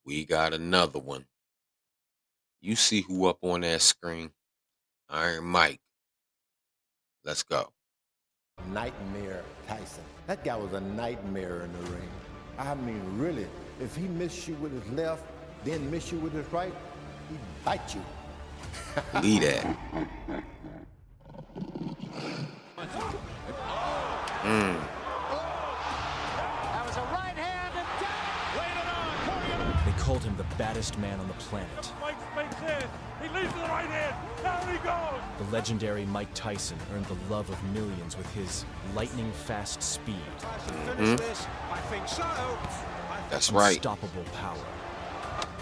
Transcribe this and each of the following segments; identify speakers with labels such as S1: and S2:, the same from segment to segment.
S1: We got another one. You see who up on that screen? Iron Mike. Let's go.
S2: Nightmare Tyson. That guy was a nightmare in the ring. I mean, really, if he missed you with his left, then miss you with his right, he'd bite you.
S1: Believe that.
S3: That was a right hand and down. Laid it on.
S4: They called him the baddest man on the planet.
S5: Mike makes in. He leads to the right hand. Down he goes.
S4: The legendary Mike Tyson earned the love of millions with his lightning-fast speed.
S3: Finish this. I think so.
S1: That's right.
S4: Unstoppable power.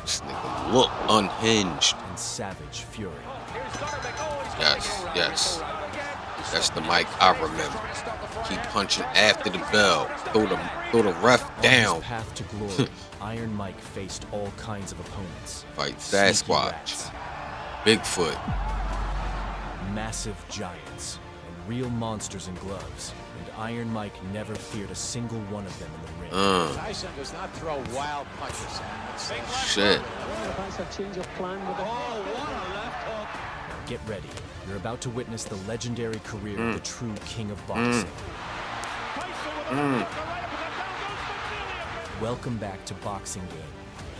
S1: This nigga look unhinged.
S4: And savage fury.
S1: Yes. That's the Mike I remember. Keep punching after the bell. Throw the ref down.
S4: On his path to glory, Iron Mike faced all kinds of opponents.
S1: Fight
S4: Sneaky
S1: Sasquatch,
S4: rats,
S1: Bigfoot,
S4: massive giants, and real monsters in gloves. And Iron Mike never feared a single one of them in the ring.
S3: Tyson does not throw wild punches.
S1: shit.
S4: Get ready. You're about to witness the legendary career of the true king of boxing. Welcome back to Boxing Game.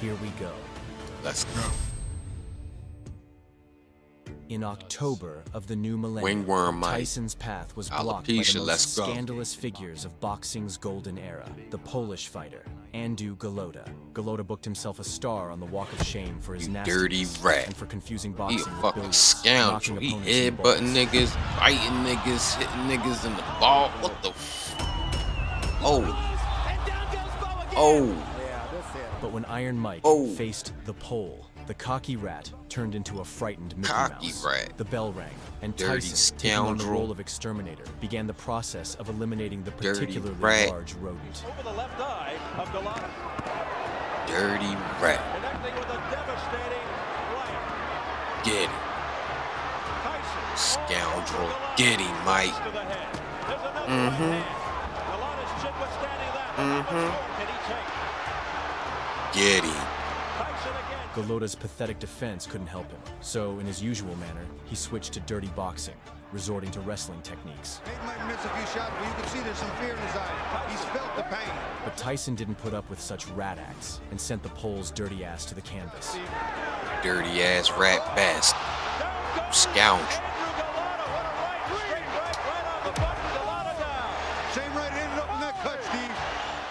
S4: Here we go.
S1: Let's go.
S4: In October of the new millennium,
S1: Wingworm Mike.
S4: Tyson's path was blocked by
S1: Alopecia,
S4: the
S1: let's
S4: most
S1: go.
S4: scandalous figures of boxing's golden era, the Polish fighter, Andrew Golota. Golota booked himself a star on the Walk of Shame for his
S1: You
S4: nastiness
S1: dirty rat.
S4: and for confusing
S1: He
S4: boxing
S1: a
S4: with
S1: fucking
S4: billiards,
S1: scoundrel.
S4: knocking
S1: He
S4: opponents in
S1: headbutting
S4: balls.
S1: niggas, fighting niggas, hitting niggas in the ball. What the f? Oh. Oh.
S4: But when Iron Mike
S1: Oh.
S4: faced the Pole, the cocky rat turned into a frightened Mickey
S1: Cocky
S4: Mouse.
S1: rat.
S4: The bell rang, and
S1: Dirty
S4: Tyson, taking on the
S1: scoundrel.
S4: role of exterminator, began the process of eliminating the
S1: Dirty
S4: particularly
S1: rat.
S4: large rodent.
S5: Over the left eye of Golota.
S1: Dirty rat.
S5: Connecting with a devastating right.
S1: Get him.
S5: Tyson.
S1: Scoundrel. Get him, Mike.
S5: To the head. There's another right hand. Golota's chin withstanding that. How much more can he take?
S1: Get him.
S5: Tyson again.
S4: Golota's pathetic defense couldn't help him, so in his usual manner, he switched to dirty boxing, resorting to wrestling techniques.
S6: He might miss a few shots, but you can see there's some fear in his eyes. He's felt the pain.
S4: But Tyson didn't put up with such rat acts and sent the Pole's dirty ass to the canvas.
S1: Dirty ass rat bastard. Scoundrel.
S6: Same right ended up in that cut, Steve.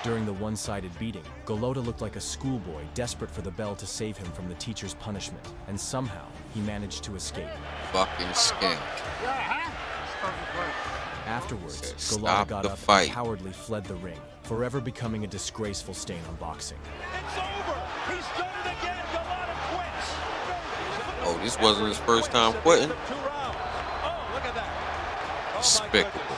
S4: During the one-sided beating, Golota looked like a schoolboy desperate for the bell to save him from the teacher's punishment, and somehow he managed to escape.
S1: Fucking scoundrel.
S4: Afterwards,
S1: Stop
S4: Golota got
S1: the
S4: up
S1: fight.
S4: and cowardly fled the ring, forever becoming a disgraceful stain on boxing.
S5: It's over. He's done it again. Golota quits.
S1: Oh, this wasn't his first time quitting.
S5: 2 rounds. Oh, look at that. Oh, my
S1: Despicable.
S5: goodness.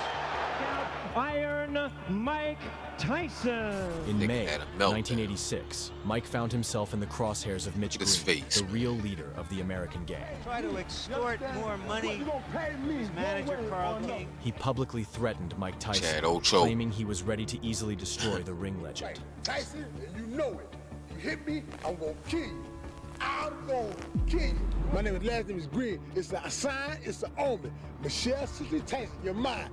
S7: Iron Mike Tyson.
S4: In
S1: Nigga
S4: May
S1: had a meltdown.
S4: 1986, Mike found himself in the crosshairs of Mitch
S1: Look at his
S4: Green,
S1: face.
S4: the real leader of the American gang.
S8: Try to extort more money. His manager, Carl King.
S4: He publicly threatened Mike Tyson,
S1: Chad Ocho.
S4: claiming he was ready to easily destroy the ring legend.
S2: Tyson, and you know it. You hit me, I'm gonna kill you. I'm gonna kill you. My last name is Green. It's a sign, it's an omen. Michelle Cicely Tyson, you're mine.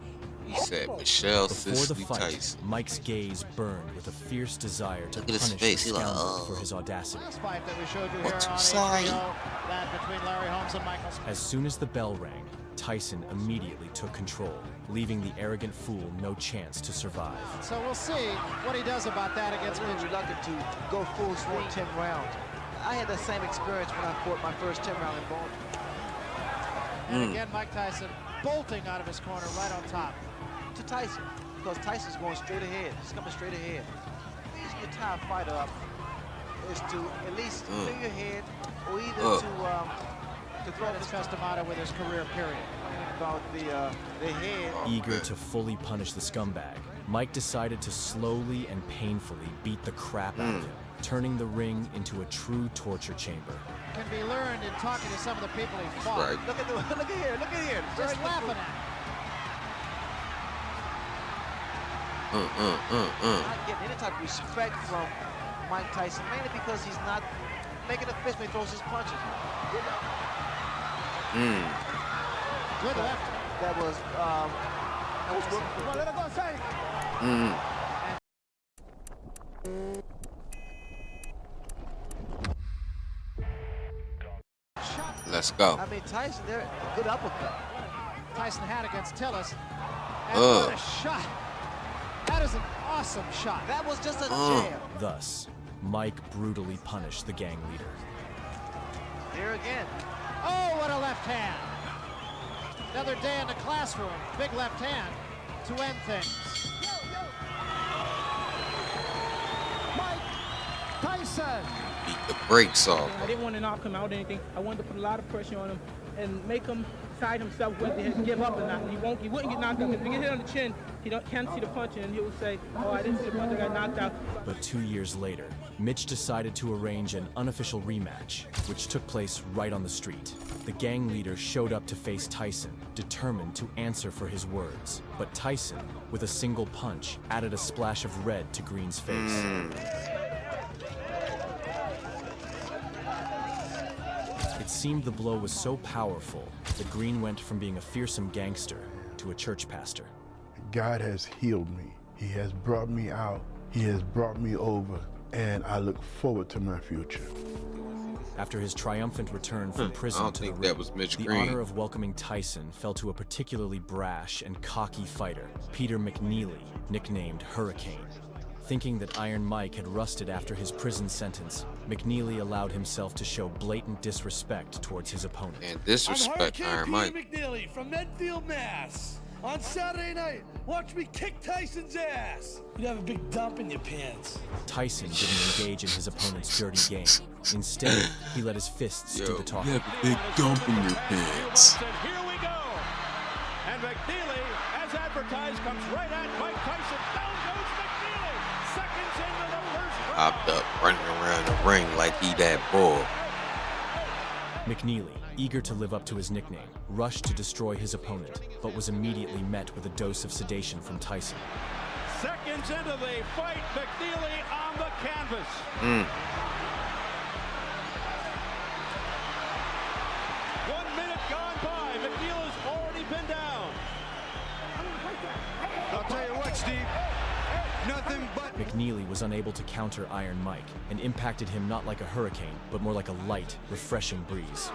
S1: He said Michelle
S4: Before the
S1: Cicely
S4: fight,
S1: Tyson.
S4: Mike's gaze burned with a fierce desire to
S1: Look at his
S4: punish
S1: face,
S4: the
S1: he like,
S4: scoundrel
S1: oh.
S4: for his audacity.
S3: Last fight that we showed you
S1: What
S3: here
S1: to
S3: on
S1: say?
S3: HBO, that between Larry Holmes and Michael.
S4: As soon as the bell rang, Tyson immediately took control, leaving the arrogant fool no chance to survive.
S3: So we'll see what he does about that against
S8: I'm
S3: Mitch.
S8: reluctant to go full swing 10 rounds. I had that same experience when I fought my first 10 round in Baltimore.
S3: And again, Mike Tyson bolting out of his corner right on top.
S8: To Tyson, because Tyson's going straight ahead. He's coming straight ahead. Easy to tie a fighter up is to at least clear your head, or either to throw
S3: This
S8: this
S3: Festamata with his career period.
S8: about the head.
S4: Eager to fully punish the scumbag, Mike decided to slowly and painfully beat the crap out of him, turning the ring into a true torture chamber.
S3: Can be learned in talking to some of the people he fought.
S1: Right.
S8: Look at here.
S3: Just laughing at him.
S8: Not getting any type of respect from Mike Tyson, mainly because he's not making a fist when he throws his punches.
S3: Good left.
S8: That was
S1: Let's go.
S8: I mean, Tyson, there, good uppercut.
S3: Tyson had against Tillis. And what a shot. That is an awesome shot.
S8: That was just a jab.
S4: Thus, Mike brutally punished the gang leader.
S8: Here again.
S3: Oh, what a left hand. Another day in the classroom. Big left hand to end things.
S7: Mike Tyson.
S1: Beat the brakes off.
S9: I didn't want to knock him out or anything. I wanted to put a lot of pressure on him and make him decide himself whether to give up or not. He wouldn't get knocked out. If he get hit on the chin, he can't see the punch, and he would say, "Oh, I didn't see the punch. I got knocked out."
S4: But 2 years later, Mitch decided to arrange an unofficial rematch, which took place right on the street. The gang leader showed up to face Tyson, determined to answer for his words. But Tyson, with a single punch, added a splash of red to Green's face. It seemed the blow was so powerful that Green went from being a fearsome gangster to a church pastor.
S2: God has healed me. He has brought me out. He has brought me over, and I look forward to my future.
S4: After his triumphant return from prison
S1: I don't
S4: to the
S1: think
S4: ring,
S1: that was Mitch
S4: the
S1: Green.
S4: honor of welcoming Tyson fell to a particularly brash and cocky fighter, Peter McNeely, nicknamed Hurricane. Thinking that Iron Mike had rusted after his prison sentence, McNeely allowed himself to show blatant disrespect towards his opponent.
S1: And disrespect Iron Mike.
S10: McNeely from Medfield, Mass. On Saturday night, watch me kick Tyson's ass. You'd have a big dump in your pants.
S4: Tyson didn't engage in his opponent's dirty game. Instead, he let his fists do the talking.
S1: You have a big dump in your pants.
S5: And here we go. And McNeely, as advertised, comes right at Mike Tyson. Down goes McNeely. Seconds into the first round.
S1: Hopped up, running around the ring like he that bull.
S4: McNeely, eager to live up to his nickname, rushed to destroy his opponent, but was immediately met with a dose of sedation from Tyson.
S5: Seconds into the fight, McNeely on the canvas. 1 minute gone by. McNeely's already been down.
S6: I'll tell you what, Steve. Nothing but
S4: McNeely was unable to counter Iron Mike and impacted him not like a hurricane, but more like a light, refreshing breeze.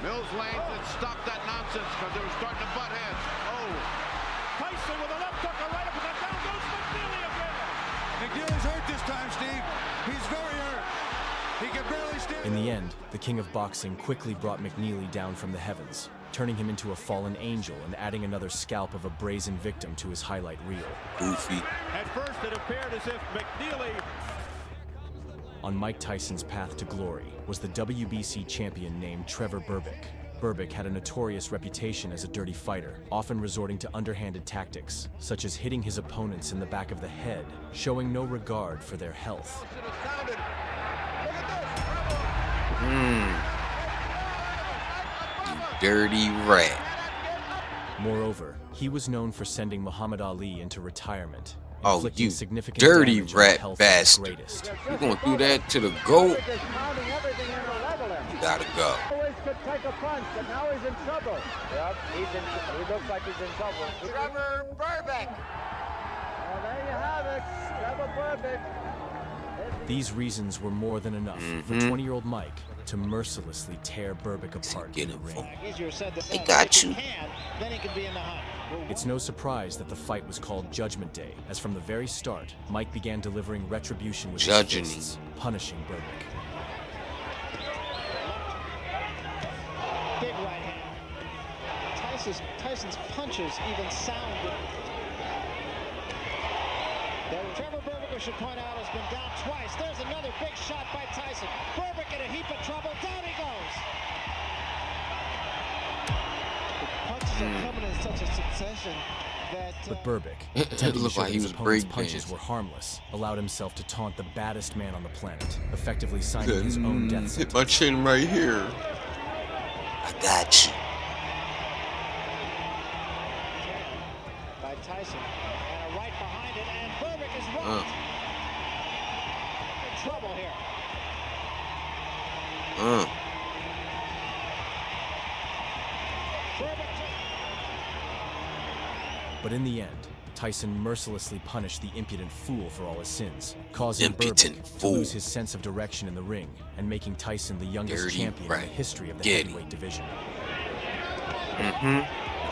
S6: Mills Lane that stopped that nonsense because they were starting to butt heads. Oh.
S5: Tyson with a left hook, a right uppercut. Down goes McNeely again.
S6: McNeely's hurt this time, Steve. He's very hurt. He can barely stand.
S4: In the end, the king of boxing quickly brought McNeely down from the heavens, turning him into a fallen angel and adding another scalp of a brazen victim to his highlight reel.
S1: Goofy.
S5: At first, it appeared as if McNeely.
S4: On Mike Tyson's path to glory was the WBC champion named Trevor Berbick. Berbick had a notorious reputation as a dirty fighter, often resorting to underhanded tactics, such as hitting his opponents in the back of the head, showing no regard for their health.
S1: You dirty rat.
S4: Moreover, he was known for sending Muhammad Ali into retirement,
S1: Oh,
S4: inflicting
S1: you
S4: significant
S1: dirty
S4: damage on the
S1: rat
S4: health of the
S1: bastard.
S4: greatest.
S1: You gonna do that to the GOAT? You gotta go.
S7: Always could take a punch, but now he's in trouble. Yep, he looks like he's in trouble.
S8: Trevor Burbick.
S7: Well, there you have it, Trevor Burbick.
S4: These reasons were more than enough for 20-year-old Mike to mercilessly tear Berbick apart in the ring.
S3: Easier said than
S1: I
S3: done.
S1: got
S3: If he
S1: you.
S3: can, then he can be in the hunt.
S4: It's no surprise that the fight was called Judgment Day, as from the very start, Mike began delivering retribution with
S1: Judging
S4: his fists, punishing Berbick.
S3: Big right hand. Tyson's punches even sound. Trevor Berbick, we should point out, has been down twice. There's another big shot by Tyson. Berbick in a heap of trouble. Down he goes. The punches are coming in such a succession that...
S4: But Berbick,
S1: It
S4: attempting to
S1: looked
S4: show
S1: like
S4: that
S1: he
S4: his
S1: was
S4: opponent's
S1: breakdancing.
S4: punches were harmless, allowed himself to taunt the baddest man on the planet, effectively signing his own death
S1: Hit
S4: sentence.
S1: my chin right here. I got you.
S3: by Tyson. And a right behind it, and Berbick is rocked.
S4: But in the end, Tyson mercilessly punished the impudent fool for all his sins, causing Berbick to lose his sense of direction in the ring and making Tyson the youngest champion in the history of the heavyweight division.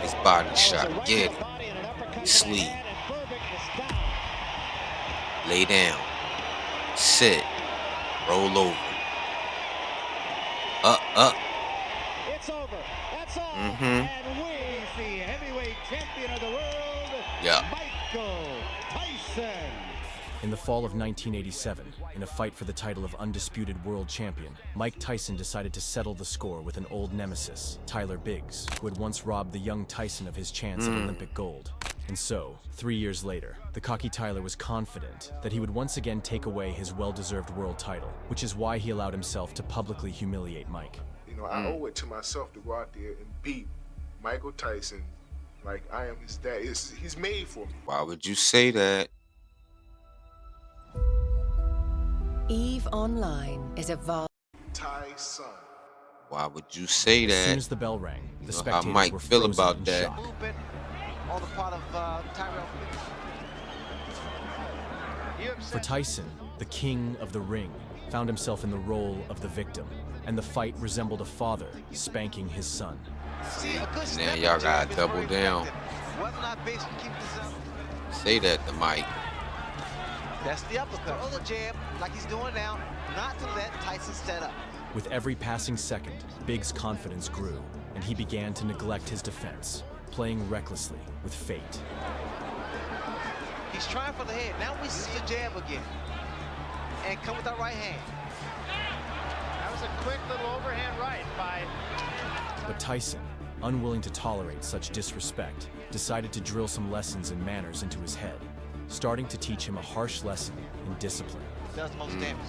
S1: His body shot. Get it. Sleep. Lay down. Sit. Roll over. Up.
S3: It's over. That's all. And we see heavyweight champion of the world, Michael Tyson.
S4: In the fall of 1987, in a fight for the title of undisputed world champion, Mike Tyson decided to settle the score with an old nemesis, Tyler Biggs, who had once robbed the young Tyson of his chance at Olympic gold. And so, 3 years later, the cocky Tyler was confident that he would once again take away his well-deserved world title, which is why he allowed himself to publicly humiliate Mike.
S2: You know, I owe it to myself to go out there and beat Michael Tyson like I am his dad. He's made for me.
S1: Why would you say that?
S11: EVE Online is a
S2: Tyson.
S1: Why would you say that?
S4: As soon as the bell rang, the
S1: how
S4: spectators
S1: Mike
S4: were
S1: feel
S4: frozen
S1: about
S4: in
S1: that?
S4: shock.
S8: All the part of Tyrell.
S4: For Tyson, the king of the ring found himself in the role of the victim, and the fight resembled a father spanking his son.
S1: Now y'all gotta double down. Say that to Mike.
S8: That's the uppercut. Or the jab, like he's doing now, not to let Tyson set up.
S4: With every passing second, Biggs' confidence grew, and he began to neglect his defense, playing recklessly with fate.
S8: He's trying for the head. Now we see the jab again. And come with that right hand.
S3: That was a quick little overhand right by...
S4: But Tyson, unwilling to tolerate such disrespect, decided to drill some lessons in manners into his head, starting to teach him a harsh lesson in discipline.
S8: Does the most damage.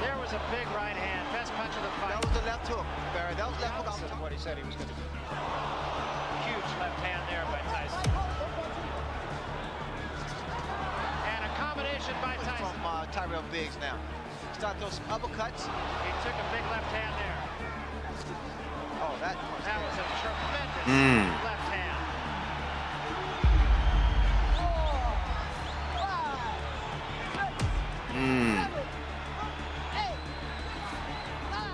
S3: There was a big right hand. Best punch of the fight.
S8: That was the left hook, Barry. That was left hook.
S3: This is what he said he was going to do. Huge left hand there by Tyson. And a combination by Tyson.
S8: From Tyrell Biggs now. Start those uppercuts.
S3: He took a big left hand there.
S8: Oh, that
S3: was a tremendous left hand.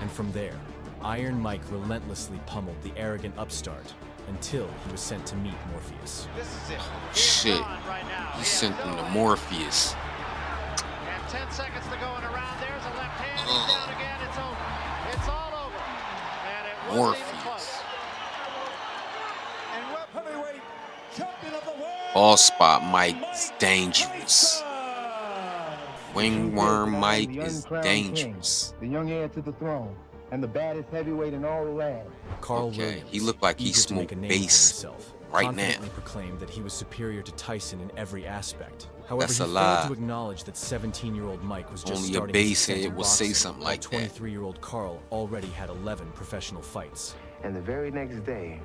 S4: And from there, Iron Mike relentlessly pummeled the arrogant upstart until he was sent to meet Morpheus.
S8: This is it.
S1: Shit. He sent him to Morpheus.
S3: And 10 seconds to go in a round. There's a left hand. He's down again. It's over. It's all over. And it wasn't even close.
S6: And heavyweight champion of the world.
S1: Ball spot Mike's dangerous. Wingworm Mike is dangerous.
S7: The young heir to the throne and the baddest heavyweight in all the land.
S4: Carl
S1: Okay,
S4: Williams,
S1: he looked like he
S4: eager to make
S1: smoked
S4: a name
S1: bass
S4: for himself,
S1: right
S4: confidently
S1: now.
S4: proclaimed that he was superior to Tyson in every aspect. However,
S1: That's
S4: he
S1: a
S4: failed
S1: lie.
S4: to acknowledge that 17-year-old Mike was just
S1: Only a
S4: starting his
S1: bass
S4: descent
S1: head
S4: in
S1: will say
S4: boxing,
S1: something like
S4: while
S1: that.
S4: 23-year-old Carl already had 11 professional fights.
S7: And the very next day,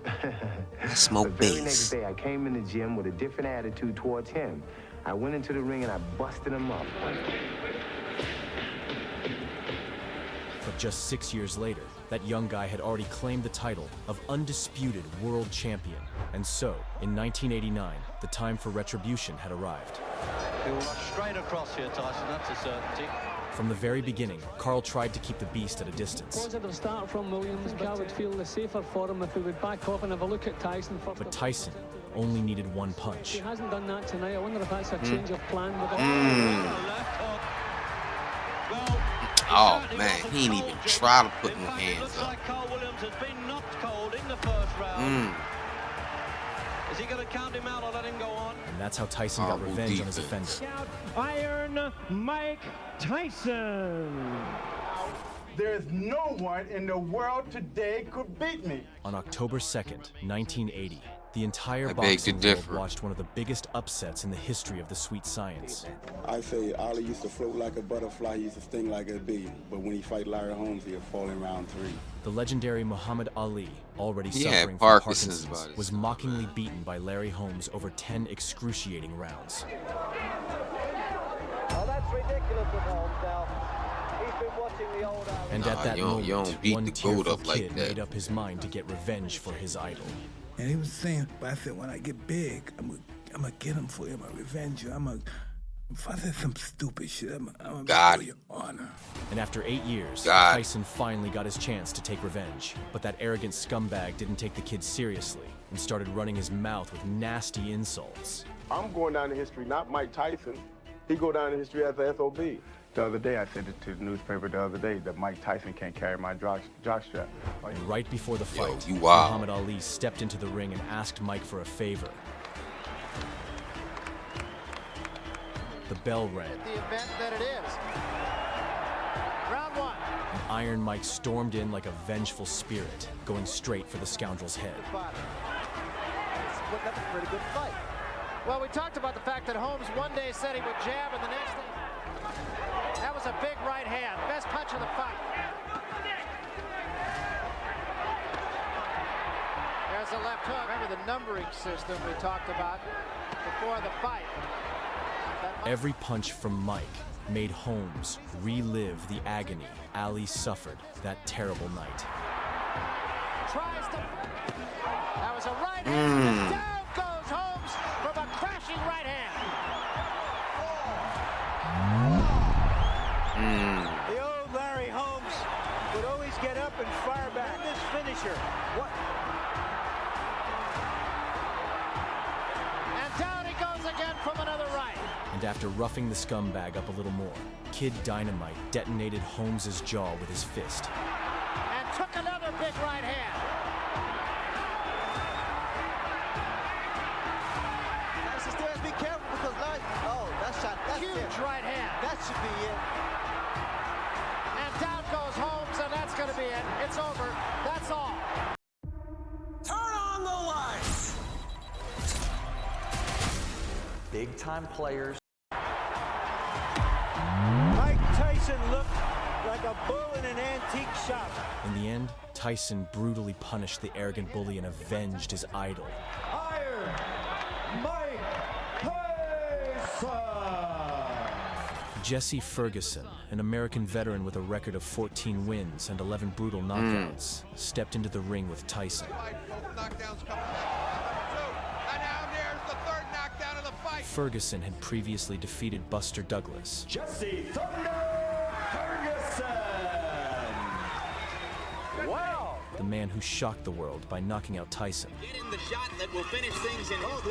S1: I smoke
S7: the very
S1: bass.
S7: next day, I came in the gym with a different attitude towards him. I went into the ring and I busted him up.
S4: But just 6 years later, that young guy had already claimed the title of undisputed world champion. And so, in 1989, the time for retribution had arrived.
S12: He'll straight across here, Tyson, that's a certainty.
S4: From the very beginning, Carl tried to keep the beast at a distance.
S13: Positive start from Williams, but I would feel the safer for him if he would back off and have a look at Tyson first.
S4: But Tyson only needed one punch.
S13: He hasn't done that tonight. I wonder if that's a change of plan with
S1: Oh man, he ain't even try to put no hands
S12: Looks
S1: up.
S12: like Carl Williams has been knocked cold in the first round. Is he going to count him out or let him go on?
S4: And that's how Tyson got revenge on his offender.
S5: Iron Mike Tyson.
S6: There's no one in the world today could beat me.
S4: On October 2nd, 1980, the entire
S1: I beg to
S4: boxing world
S1: differ.
S4: watched one of the biggest upsets in the history of the sweet science.
S14: I say Ali used to float like a butterfly, he used to sting like a bee. But when he fight Larry Holmes, he'll fall in round 3.
S4: The legendary Muhammad Ali, already
S1: He had
S4: suffering from
S1: Parkinson's
S4: Parkinson's,
S1: by this
S4: was
S1: time,
S4: mockingly beaten by Larry Holmes over 10 excruciating rounds.
S7: Oh, that's ridiculous of Holmes now. He's been watching
S4: And at that moment,
S1: you don't beat
S4: one
S1: the goat
S4: tearful
S1: up like
S4: kid
S1: that.
S4: made up his mind to get revenge for his idol.
S15: And he was saying, but I said, when I get big, I'm gonna get him for you. I'm gonna revenge you. If I said some stupid shit, I'm gonna your honor.
S4: And after 8 years, Tyson finally got his chance to take revenge. But that arrogant scumbag didn't take the kid seriously and started running his mouth with nasty insults.
S16: I'm going down in history, not Mike Tyson. He go down in history as the SOB.
S14: The other day, I said it to the newspaper that Mike Tyson can't carry my jock strap.
S4: And right before the fight,
S1: wow.
S4: Muhammad Ali stepped into the ring and asked Mike for a favor. The bell rang.
S3: The event that it is. Round 1.
S4: And Iron Mike stormed in like a vengeful spirit, going straight for the scoundrel's head.
S3: It's putting up a pretty good fight. Well, we talked about the fact that Holmes one day said he would jab, and the next day, that was a big right hand. Best punch of the fight. There's a left hook. Remember the numbering system we talked about before the fight.
S4: Every punch from Mike made Holmes relive the agony Ali suffered that terrible night.
S3: Tries to... That was a right hand. Down goes Holmes from a crashing right hand.
S10: The old Larry Holmes would always get up and fire back. This finisher. What?
S3: And down he goes again from another right.
S4: And after roughing the scumbag up a little more, Kid Dynamite detonated Holmes' jaw with his fist.
S3: And took another big right hand.
S8: Stairs, be careful because that's
S3: huge right hand.
S8: That should be it.
S3: And down goes Holmes, and that's going to be it. It's over. That's all.
S17: Turn on the lights.
S18: Big time players.
S10: Mike Tyson looked like a bull in an antique shop.
S4: In the end, Tyson brutally punished the arrogant bully and avenged his idol.
S10: Iron Mike Tyson!
S4: Jesse Ferguson, an American veteran with a record of 14 wins and 11 brutal knockouts, stepped into the ring with Tyson. Ferguson had previously defeated Buster Douglas.
S10: Jesse Thunder Ferguson! Wow!
S4: The man who shocked the world by knocking out Tyson.
S17: Getting the shot that will finish things in what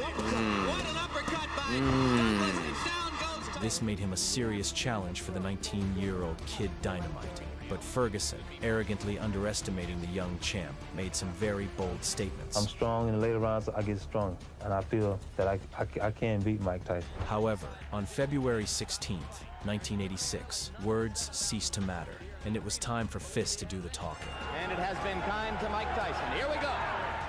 S17: an uppercut by Douglas, and down goes.
S4: This made him a serious challenge for the 19-year-old Kid Dynamite. But Ferguson, arrogantly underestimating the young champ, made some very bold statements.
S19: I'm strong in the later rounds, I get strong, and I feel that I can beat Mike Tyson.
S4: However, on February 16th, 1986, words ceased to matter, and it was time for fists to do the talking.
S12: And it has been kind to Mike Tyson. Here we go.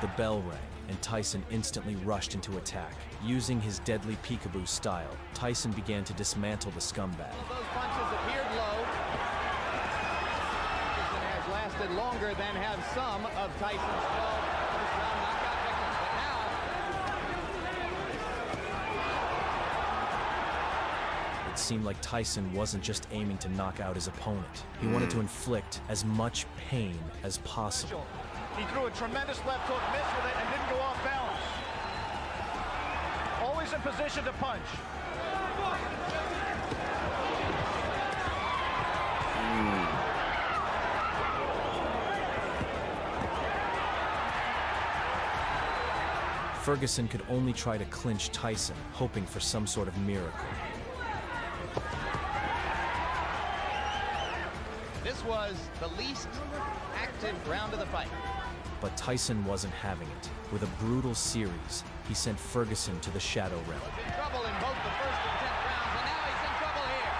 S4: The bell rang, and Tyson instantly rushed into attack. Using his deadly peekaboo style, Tyson began to dismantle the scumbag.
S12: Those punches appeared low. Has lasted longer than have some of Tyson's 12 first-round knockout victims. But now...
S4: It seemed like Tyson wasn't just aiming to knock out his opponent. He wanted to inflict as much pain as possible.
S5: He threw a tremendous left hook, missed with it, and didn't go off balance. Always in position to punch.
S4: Ferguson could only try to clinch Tyson, hoping for some sort of miracle.
S12: This was the least active round of the fight.
S4: But Tyson wasn't having it. With a brutal series, he sent Ferguson to the Shadow Realm.
S12: In trouble in both the first and 10th rounds, and now he's in trouble here.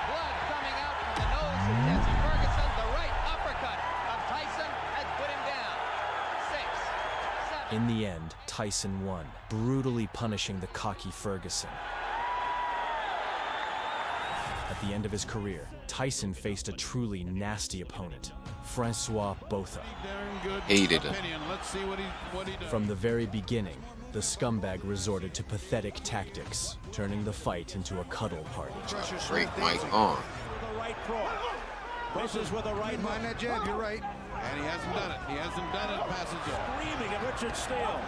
S12: Blood coming out from the nose of Jesse Ferguson. The right uppercut of Tyson has put him down. 6, 7.
S4: In the end, Tyson won, brutally punishing the cocky Ferguson. At the end of his career, Tyson faced a truly nasty opponent, Francois Botha.
S1: Hated him.
S4: From the very beginning, the scumbag resorted to pathetic tactics, turning the fight into a cuddle party.
S1: Break Mike's arm.
S5: Misses with a right
S6: Mind that jab, you're right.
S5: And he hasn't done it. He hasn't done it. Passes screaming at Richard Steele.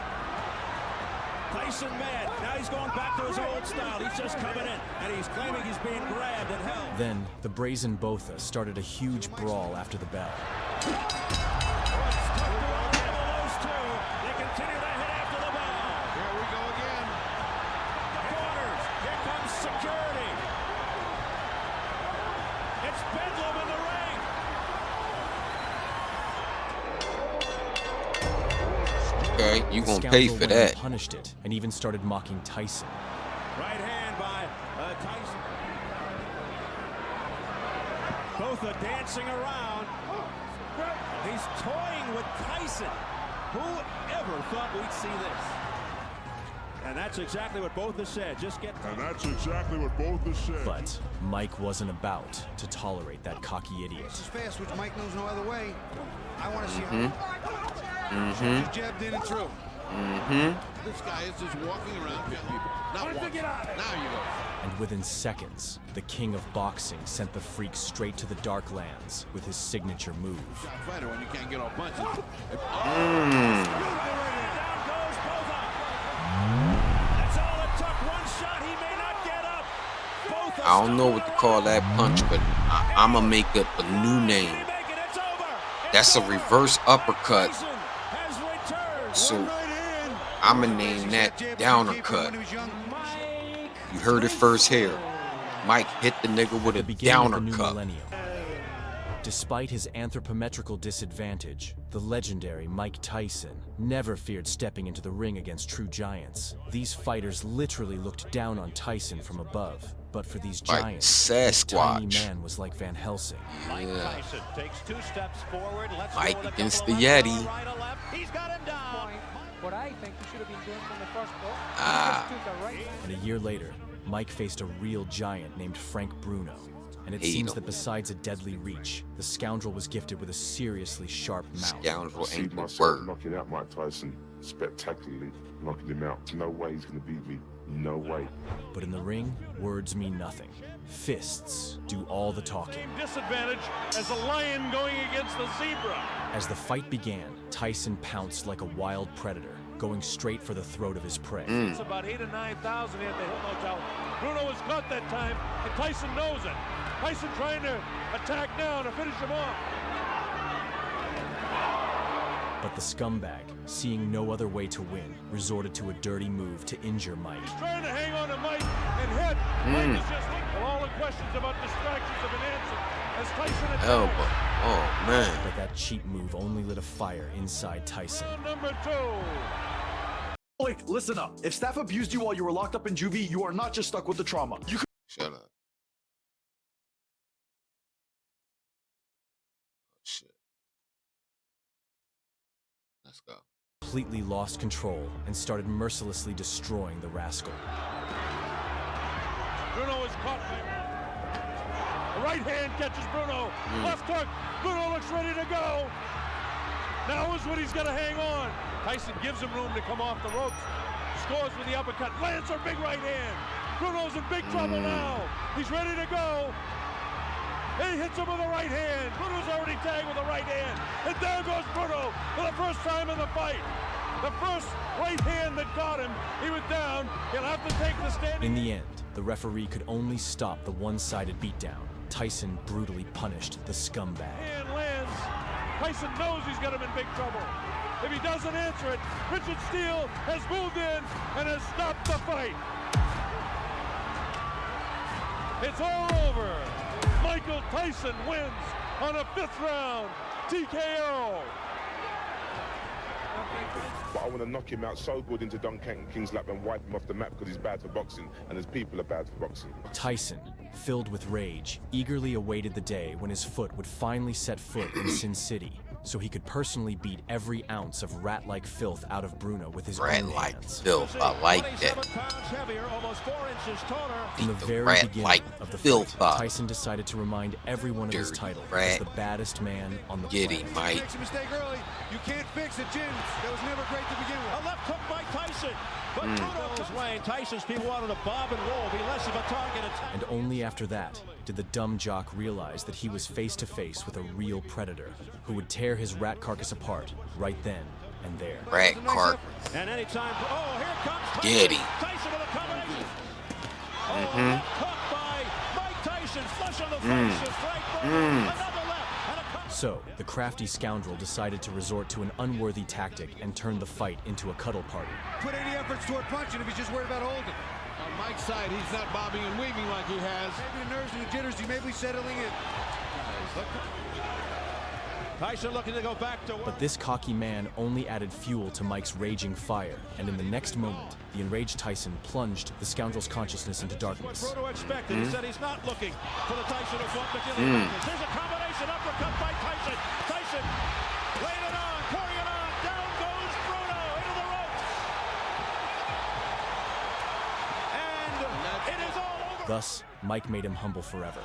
S5: Tyson mad. Now he's going back to his old style. He's just coming in, and he's claiming he's being grabbed and held.
S4: Then, the Brazen Botha started a huge brawl after the bell.
S5: They continue to hit after the bell. Here we go again. Corners. Here comes security. It's bedlam in the ring.
S1: Okay, you
S4: The
S1: gonna pay
S4: scoundrel
S1: for
S4: went and
S1: that.
S4: punished it, and even started mocking Tyson.
S5: Right hand by Tyson. Botha dancing around. He's toying with Tyson. Who ever thought we'd see this? And that's exactly what Botha said. Just get.
S20: And that's exactly what Botha said.
S4: But Mike wasn't about to tolerate that cocky idiot.
S6: This is fast, which Mike knows no other way. I want to see
S1: Mm-hmm.
S6: just jabbed in and through.
S1: Mm-hmm.
S5: This guy is just walking around killing people. Not once. Now you go.
S4: And within seconds, the king of boxing sent the freak straight to the Darklands with his signature move.
S5: Fighter when you can't get off punches.
S1: Mm.
S5: Down goes Botha. That's all it took. One shot. He may not get up. Botha.
S1: I don't know what to call that punch, but I'ma make up a new name. That's a reverse uppercut. So I'ma name that downer cut. You heard it first here. Mike hit the nigga with a downer cut.
S4: Despite his anthropometrical disadvantage, the legendary Mike Tyson never feared stepping into the ring against true giants. These fighters literally looked down on Tyson from above. But for these giants, this tiny man was like Van Helsing.
S5: Mike Tyson takes 2 steps forward.
S1: Mike against the Yeti.
S3: He's got him down. What I think you should have been doing from the first ball.
S4: And a year later, Mike faced a real giant named Frank Bruno. And it seems that besides a deadly reach, the scoundrel was gifted with a seriously sharp mouth.
S1: Scoundrel
S20: ain't the word. Knocking out Mike Tyson spectacularly, knocking him out. No way he's gonna beat me. No way.
S4: But in the ring, words mean nothing. Fists do all the talking.
S5: Disadvantage as a lion going against the zebra.
S4: As the fight began, Tyson pounced like a wild predator, going straight for the throat of his prey.
S5: It's about 8,000 or 9,000 in the Hill Motel. Bruno was caught that time, and Tyson knows it. Tyson trying to attack now to finish him off.
S4: But the scumbag, seeing no other way to win, resorted to a dirty move to injure Mike.
S5: He's trying to hang on to Mike and hit. Mike is just looking. All the questions about distractions have been answered as Tyson attacks.
S1: Elbow. Oh, man.
S4: But that cheap move only lit a fire inside Tyson.
S5: Number 2.
S21: Blake, listen up. If staff abused you while you were locked up in juvie, you are not just stuck with the trauma. You could—
S1: Shut up. Oh, shit. Let's go.
S4: Completely lost control and started mercilessly destroying the rascal.
S5: Bruno is caught. The right hand catches Bruno. Left hook. Bruno looks ready to go. Now is when he's got to hang on. Tyson gives him room to come off the ropes. Scores with the uppercut. Lands a big right hand. Bruno's in big trouble now. He's ready to go. He hits him with the right hand. Bruno's already tagged with the right hand. And there goes Bruno for the first time in the fight. The first right hand that got him. He was down. He'll have to take the standing.
S4: In the end, the referee could only stop the one-sided beatdown. Tyson brutally punished the scumbag.
S5: And lands. Tyson knows he's got him in big trouble. If he doesn't answer it, Richard Steele has moved in and has stopped the fight. It's all over. Michael Tyson wins on a 5th round TKO.
S14: But I want to knock him out so good into Don King's lap and wipe him off the map because he's bad for boxing and his people are bad for boxing.
S4: Tyson, filled with rage, eagerly awaited the day when his foot would finally set foot in Sin City, so he could personally beat every ounce of rat-like filth out of Bruno with his own hands.
S1: Rat-like filth, I like that.
S4: From the very beginning of the fight, Tyson decided to remind everyone of his title as the baddest man on the planet.
S1: Mike.
S6: Makes a mistake early. You can't fix it, Jim. That was never great to begin with.
S5: A left hook by Tyson. Bill's Wayne, Tyson's people wanted to bob and roll, be less of a target.
S4: And only after that did the dumb jock realize that he was face to face with a real predator who would tear his rat carcass apart right then and there.
S1: Rat carcass.
S5: And anytime, oh, here comes Tyson.
S1: Get him.
S5: Tyson with a combination. Oh, caught by Mike Tyson, flush on the face of Frank Bruno. Another left.
S4: So, the crafty scoundrel decided to resort to an unworthy tactic and turn the fight into a cuddle party.
S6: Put any efforts toward punching if he's just worried about holding. On Mike's side, he's not bobbing and weaving like he has. Maybe the nerves and the jitters, he may be settling in.
S5: Tyson looking to go back to work.
S4: But this cocky man only added fuel to Mike's raging fire, and in the next moment, the enraged Tyson plunged the scoundrel's consciousness into darkness.
S5: What Bruno expected. He said he's not looking for the Tyson who fought McGilly. There's a combination uppercut by Tyson. Tyson laying it on, pouring it on. Down goes Bruno into the ropes. And it is all over.
S4: Thus, Mike made him humble forever.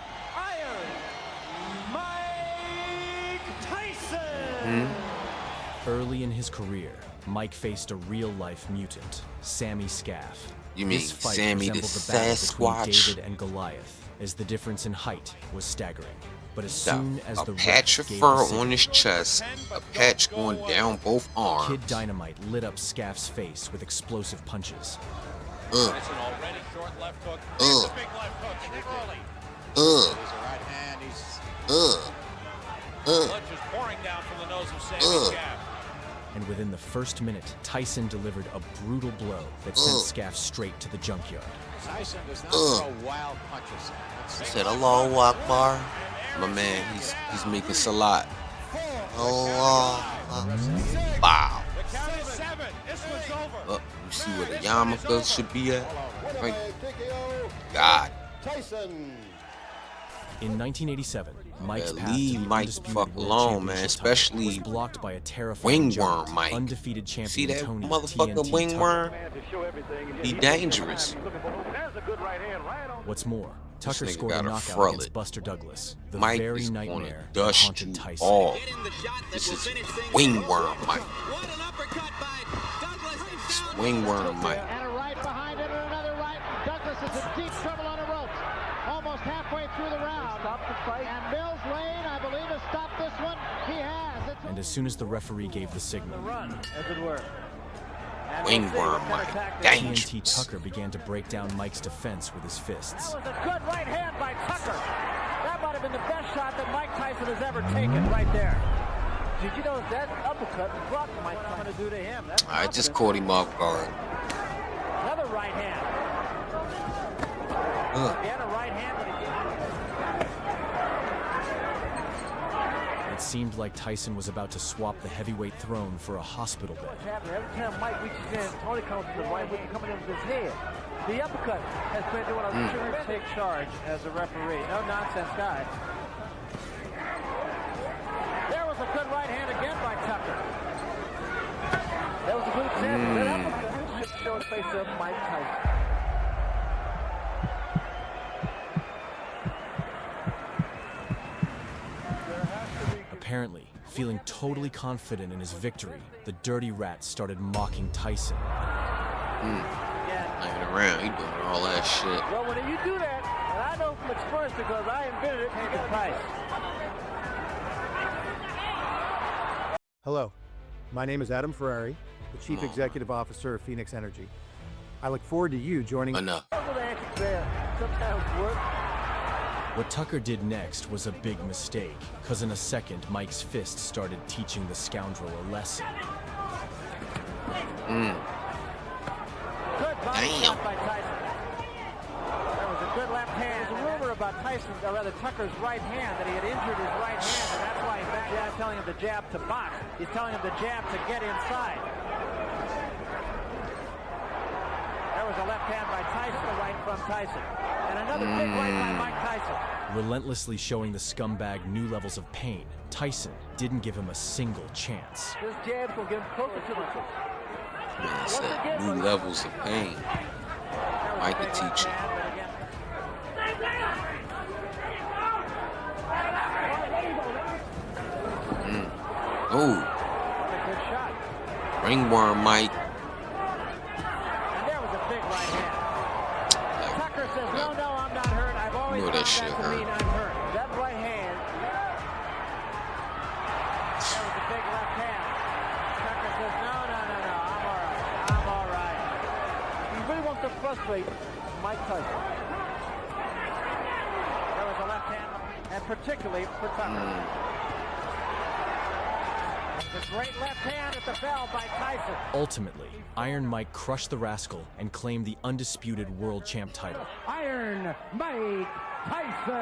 S4: Early in his career, Mike faced a real-life mutant, Sammy Scaff.
S1: You mean
S4: this fight
S1: Sammy the
S4: resembled the battle between
S1: Sasquatch?
S4: David and Goliath, as the difference in height was staggering. But as soon as the
S1: patch
S4: ref
S1: of
S4: gave
S1: fur
S4: the signal,
S1: on his chest, a patch going down both arms.
S4: Kid Dynamite lit up Scaff's face with explosive punches.
S12: Tyson already short left hook. There's a big left hook and early. There's a right hand. Blood just pouring down from the nose of Sammy Scaff.
S4: And within the first minute, Tyson delivered a brutal blow that sent Scaff straight to the junkyard.
S12: Tyson does not throw wild punches.
S1: Said Allahu Akbar. My man, he's making salat. Allah. Wow.
S5: The count is 7. This one's over.
S1: You see where the yarmulke should be at? Right. God.
S2: Tyson.
S4: In 1987, Mike's path to
S1: leave
S4: the
S1: Mike
S4: undisputed
S1: fuck
S4: world
S1: alone, man.
S4: championship title
S1: Especially
S4: was blocked by a terrifying
S1: wingworm
S4: giant,
S1: Mike.
S4: undefeated champion
S1: See that
S4: Tony
S1: motherfucker
S4: TNT
S1: wingworm?
S4: Tucker.
S1: He dangerous.
S4: What's more, Tucker
S1: nigga
S4: scored a
S1: gotta
S4: knockout
S1: frill
S4: against
S1: it.
S4: Buster Douglas, the
S1: Mike
S4: very
S1: is
S4: nightmare
S1: gonna
S4: that
S1: dust
S4: haunted
S1: you
S4: Tyson.
S1: off. This is wingworm Mike. It's wingworm Mike.
S3: And a right behind it and another right. Douglas is in deep trouble on the ropes. Almost halfway through the round. Stop the fight. And Mills Lane, I believe, has stopped this one. He has.
S4: And as soon as the referee gave the signal,
S8: As it were.
S1: Wingworm Mike.
S4: TNT
S1: Dangerous.
S4: Tucker began to break down Mike's defense with his fists.
S3: That was a good right hand by Tucker. That might have been the best shot that Mike Tyson has ever taken right there. Did you know that uppercut blocked Mike Tyson to do to him?
S1: I just caught him off guard.
S3: Another right hand. Again, a right hand.
S4: It seemed like Tyson was about to swap the heavyweight throne for a hospital bed.
S3: Every time Mike reaches in, Tony comes to the right, coming in with his head. The uppercut has been doing a terrific charge as a referee. No nonsense guy. There was a good right hand again by Tucker. That was a good example. That uppercut should show the face of Mike Tyson.
S4: Apparently, feeling totally confident in his victory, the dirty rat started mocking Tyson.
S1: Hanging around, he doing all that shit.
S3: Well, when you do that, and I know from experience because I invented it, pay the price.
S9: Hello, my name is Adam Ferrari, the Chief Executive Officer of Phoenix Energy. I look forward to you joining.
S1: Enough.
S3: Sometimes work.
S4: What Tucker did next was a big mistake, because in a second, Mike's fist started teaching the scoundrel a lesson.
S3: Good body shot by Tyson. There was a good left hand. There's a rumor about Tyson, or rather Tucker's right hand, that he had injured his right hand, and that's why he's back there telling him the jab to box. He's telling him the jab to get inside. There was a left hand by Tyson, a right from Tyson. And another big right by Mike Tyson.
S4: Relentlessly showing the scumbag new levels of pain, Tyson didn't give him a single chance.
S3: This jab's will get him closer to the truth.
S1: Man said new levels of pain. Mike the teacher. Ooh. Ringworm Mike. shit
S3: that to
S1: hurt.
S3: mean I'm hurt. That right hand. That was a big left hand. Tucker says, no, I'm all right. I'm all right. He really wants to frustrate Mike Tyson. There was a left hand, and particularly for Tucker. The great left hand at the bell by Tyson.
S4: Ultimately, Iron Mike crushed the rascal and claimed the undisputed world champ title.
S3: Iron Mike Tyson.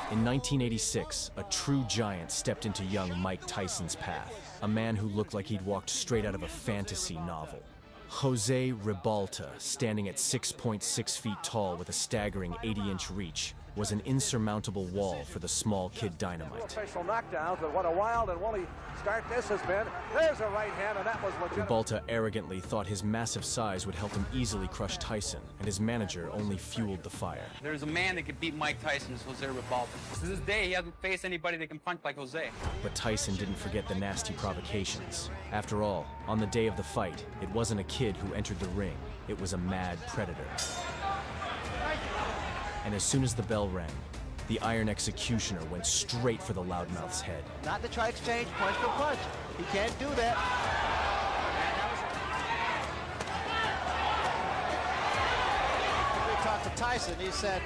S4: In 1986, a true giant stepped into young Mike Tyson's path, a man who looked like he'd walked straight out of a fantasy novel. Jose Ribalta, standing at 6.6 feet tall with a staggering 80-inch reach, was an insurmountable wall for the small kid Dynamite.
S3: Facial knockdowns, but what a wild and woolly start this has been. There's a right hand, and that was legitimate.
S4: Ribalta arrogantly thought his massive size would help him easily crush Tyson, and his manager only fueled the fire.
S11: There's a man that could beat Mike Tyson, it's Jose Ribalta. To this day, he hasn't faced anybody that can punch like Jose.
S4: But Tyson didn't forget the nasty provocations. After all, on the day of the fight, it wasn't a kid who entered the ring, it was a mad predator. And as soon as the bell rang, the Iron Executioner went straight for the loudmouth's head.
S8: Not to try exchange punch for punch. He can't do that. We talked to Tyson. He said,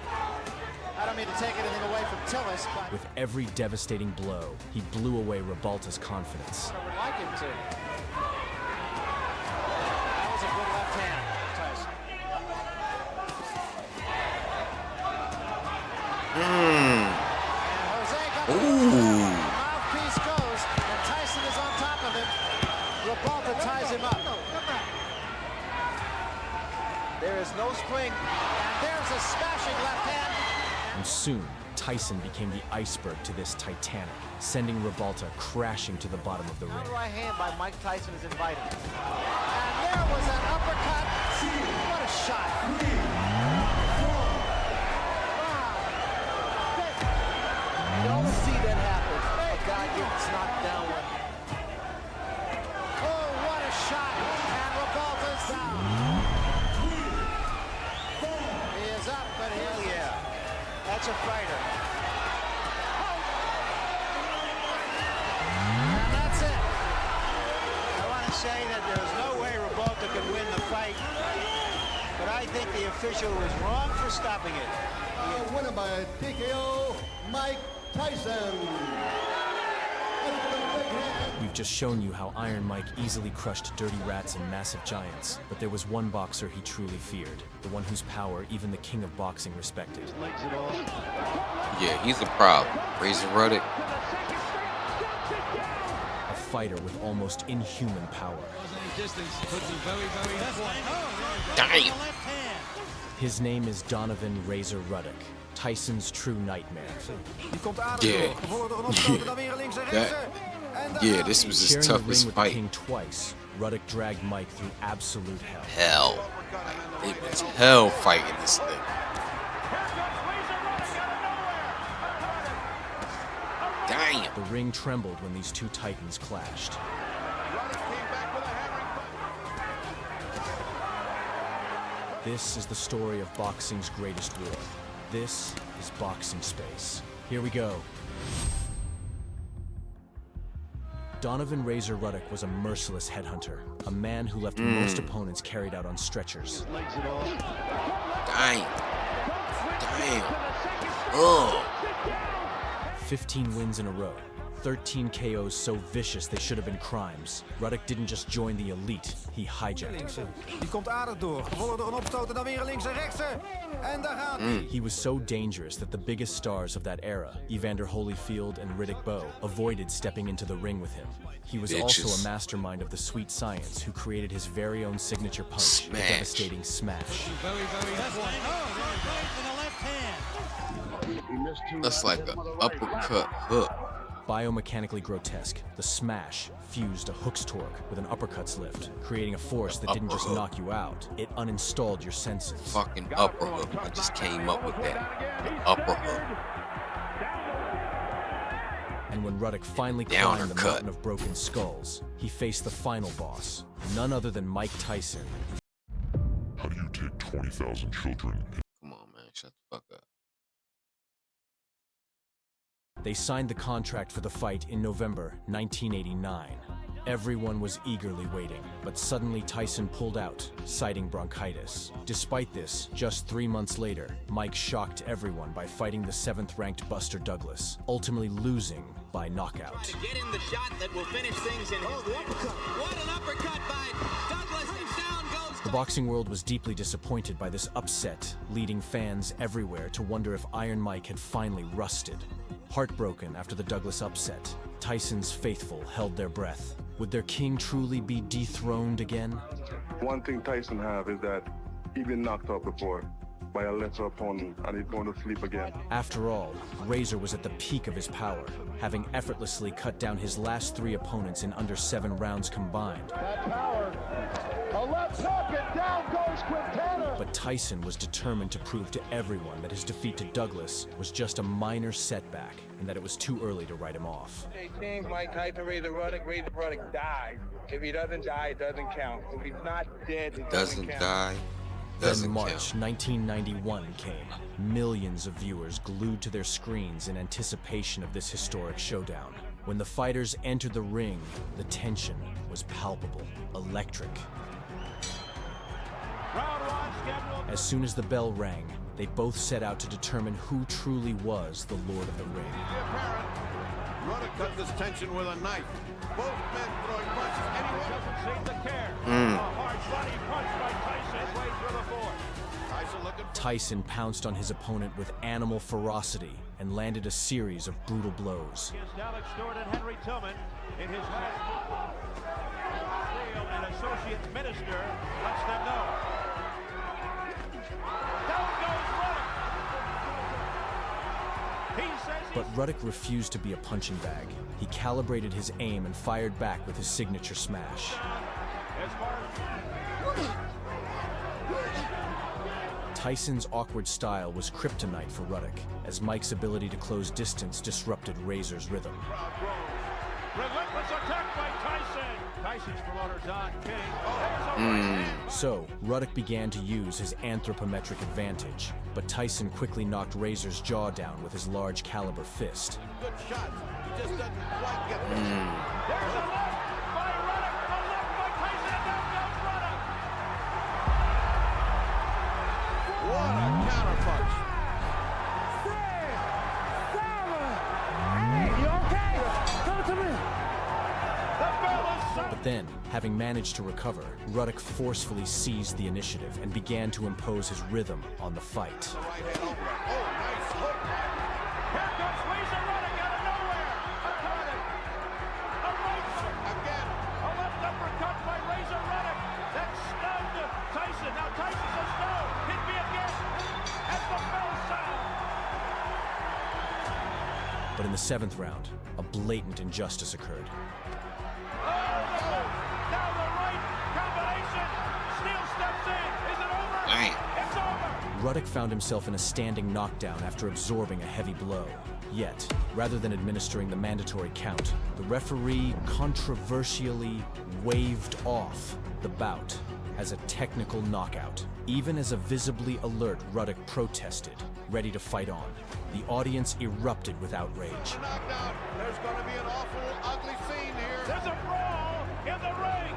S8: I don't mean to take anything away from Tillis, but
S4: With every devastating blow, he blew away Ribalta's confidence.
S8: I would like him to. That was a good left hand, Tyson.
S1: Ooh.
S8: Mouthpiece goes, and Tyson is on top of him. Ribalta ties him up. There is no spring, and there's a smashing left hand.
S4: And soon, Tyson became the iceberg to this Titanic, sending Ribalta crashing to the bottom of the ring.
S8: Right hand by Mike Tyson is invited. And there was an uppercut. What a shot. You don't see that happen. A guy gets knocked down. Oh, what a shot. And Ribalta's down. He is up, but hell yeah. That's a fighter. And that's it. I want to say that there's no way Ribalta could win the fight, but I think the official was wrong for stopping it.
S2: Winner by TKO, Mike Tyson.
S4: We've just shown you how Iron Mike easily crushed dirty rats and massive giants, but there was one boxer he truly feared, the one whose power even the king of boxing respected.
S1: Yeah, he's a problem. Razor Ruddock.
S4: A fighter with almost inhuman power.
S1: Damn.
S4: His name is Donovan Razor Ruddock, Tyson's true nightmare.
S1: Yeah. Yeah, this was his
S4: Sharing the ring
S1: toughest
S4: with
S1: fight.
S4: the king twice, Ruddock dragged Mike through absolute hell.
S1: Hell. Like, it was hell fighting this thing. Damn.
S4: The ring trembled when these two titans clashed. This is the story of boxing's greatest war. This is Boxing Space. Here we go. Donovan Razor Ruddock was a merciless headhunter, a man who left most opponents carried out on stretchers.
S1: Damn. Damn. Ugh.
S4: 15 wins in a row, 13 KOs so vicious they should have been crimes. Ruddock didn't just join the elite, he hijacked it.
S6: Die komt aardig door. Gevolgd door een opstoot en dan weer een links en rechtse. En daar gaat hij.
S4: He was so dangerous that the biggest stars of that era, Evander Holyfield and Riddick Bowe, avoided stepping into the ring with him. He was also a mastermind of the sweet science who created his very own signature punch, the devastating smash.
S1: That's like an uppercut hook.
S4: Biomechanically grotesque, the smash fused a hook's torque with an uppercut's lift, creating a force that didn't just knock you out, it uninstalled your senses.
S1: Fucking upper hook. I just came up with that. The upper hook.
S4: And when Ruddock finally climbed the mountain of broken skulls, he faced the final boss, none other than Mike Tyson.
S20: How do you take 20,000 children?
S1: Come on, man. Shut the fuck
S4: They signed the contract for the fight in November 1989. Everyone was eagerly waiting, but suddenly Tyson pulled out, citing bronchitis. Despite this, just 3 months later, Mike shocked everyone by fighting the 7th-ranked Buster Douglas, ultimately losing by knockout.
S17: To get in the shot that will finish things in history. What an uppercut by Douglas, and down goes.
S4: The boxing world was deeply disappointed by this upset, leading fans everywhere to wonder if Iron Mike had finally rusted. Heartbroken after the Douglas upset, Tyson's faithful held their breath. Would their king truly be dethroned again?
S14: One thing Tyson have is that he's been knocked out before by a lesser opponent, and he's going to sleep again.
S4: After all, Razor was at the peak of his power, having effortlessly cut down his last 3 opponents in under 7 rounds combined.
S2: That power. A left hook and down goes Quintana.
S4: But Tyson was determined to prove to everyone that his defeat to Douglas was just a minor setback and that it was too early to write him off.
S13: They think Mike Tyson, Razor Ruddock dies. If he doesn't die, it doesn't count. If he's not dead, it doesn't count.
S1: Die.
S4: Then March 1991 came. Millions of viewers glued to their screens in anticipation of this historic showdown. When the fighters entered the ring, the tension was palpable, electric. As soon as the bell rang, they both set out to determine who truly was the Lord of the Ring.
S6: Ruddock cut this tension with a knife. Both men throwing punches anyway. Doesn't seem to care. A hard body punch by Tyson way through the fourth.
S4: Tyson pounced on his opponent with animal ferocity and landed a series of brutal blows.
S5: Against Alex Stewart and Henry Tillman in his last deal, an associate minister lets them know. Down goes Ruddock. He says
S4: But Ruddock refused to be a punching bag. He calibrated his aim and fired back with his signature smash. Tyson's awkward style was kryptonite for Ruddock, as Mike's ability to close distance disrupted Razor's rhythm.
S5: Relentless attack by Tyson. Tyson's promoter Don King.
S4: So, Ruddock began to use his anthropometric advantage, but Tyson quickly knocked Razor's jaw down with his large caliber fist.
S6: Good shot. He just doesn't quite get there.
S5: There's a left by Ruddock. A left by Tyson, and down goes Ruddock.
S6: What a counterpunch.
S10: Hey, you okay? Come to me.
S4: But then, having managed to recover, Ruddock forcefully seized the initiative and began to impose his rhythm on the fight.
S5: Here comes Razor Ruddock out of nowhere. A target. A right foot. Again. A left uppercut by Razor Ruddock. That stunned Tyson. Now Tyson says no. Hit me again. As the bell sounds.
S4: But in the 7th round, a blatant injustice occurred.
S5: Now the right combination. Steele steps in. Is it over?
S1: Dang.
S5: It's over.
S4: Ruddock found himself in a standing knockdown after absorbing a heavy blow. Yet, rather than administering the mandatory count, the referee controversially waved off the bout as a technical knockout. Even as a visibly alert Ruddock protested, ready to fight on, the audience erupted with outrage.
S6: Knockdown. There's going to be an awful ugly scene here.
S5: There's a brawl in the ring.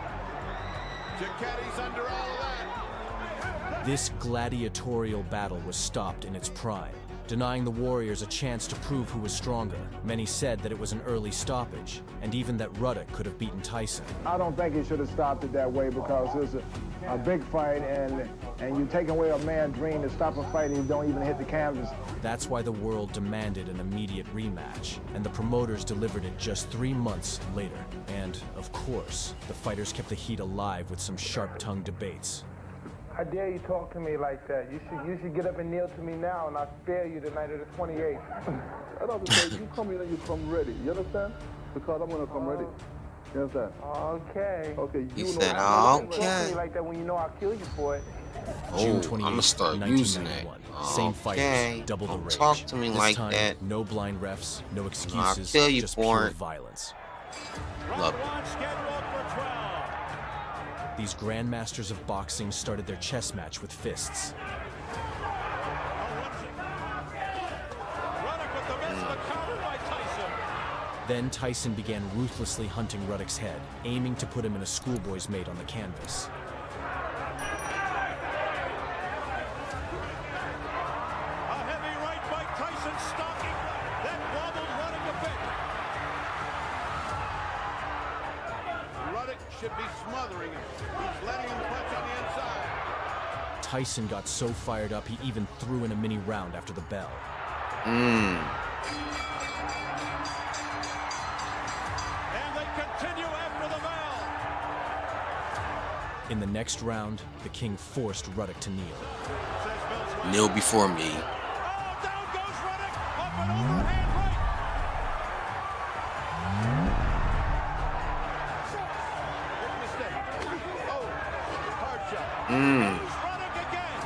S6: Giacchetti's under all of that.
S4: This gladiatorial battle was stopped in its prime, denying the Warriors a chance to prove who was stronger. Many said that it was an early stoppage, and even that Ruddock could have beaten Tyson.
S2: I don't think he should have stopped it that way because it's a big fight, and you're taking away a man's dream to stop a fight and you don't even hit the canvas.
S4: That's why the world demanded an immediate rematch, and the promoters delivered it just 3 months later. And, of course, the fighters kept the heat alive with some sharp-tongued debates.
S2: How dare you talk to me like that? You should get up and kneel to me now, and I'll spare you the night of the 28th.
S16: I don't say you come in and you come ready. You understand? Because I'm gonna come ready. You understand?
S2: Okay.
S16: Okay.
S1: He
S16: You know
S1: said,
S2: Don't talk to
S1: okay.
S2: me like that when you know I'll kill you for it.
S4: June
S1: Oh,
S4: 28,
S1: I'ma start using that.
S4: 1991. Same
S1: Okay.
S4: fighters, double the
S1: Don't
S4: rage.
S1: talk to me
S4: This
S1: like
S4: time,
S1: that.
S4: no blind refs, no
S1: I'll
S4: excuses,
S1: kill you
S4: just
S1: for
S4: pure
S1: it.
S4: violence.
S1: Love it.
S5: Round scheduled for 12.
S4: These grandmasters of boxing started their chess match with fists.
S5: Ruddock with the miss, the counter by Tyson.
S4: Then Tyson began ruthlessly hunting Ruddock's head, aiming to put him in a schoolboy's mate on the canvas.
S5: A heavy right by Tyson, stalking. That wobbled Ruddock a bit.
S6: Ruddock should be smothering him. He's letting him punch on the inside.
S4: Tyson got so fired up he even threw in a mini round after the bell.
S5: And they continue after the bell.
S4: In the next round, the King forced Ruddock to kneel.
S1: Kneel before me.
S5: Oh, down goes Ruddock. Up and overhand right.
S6: Big mistake. Oh, hard shot.
S5: Ruddock again.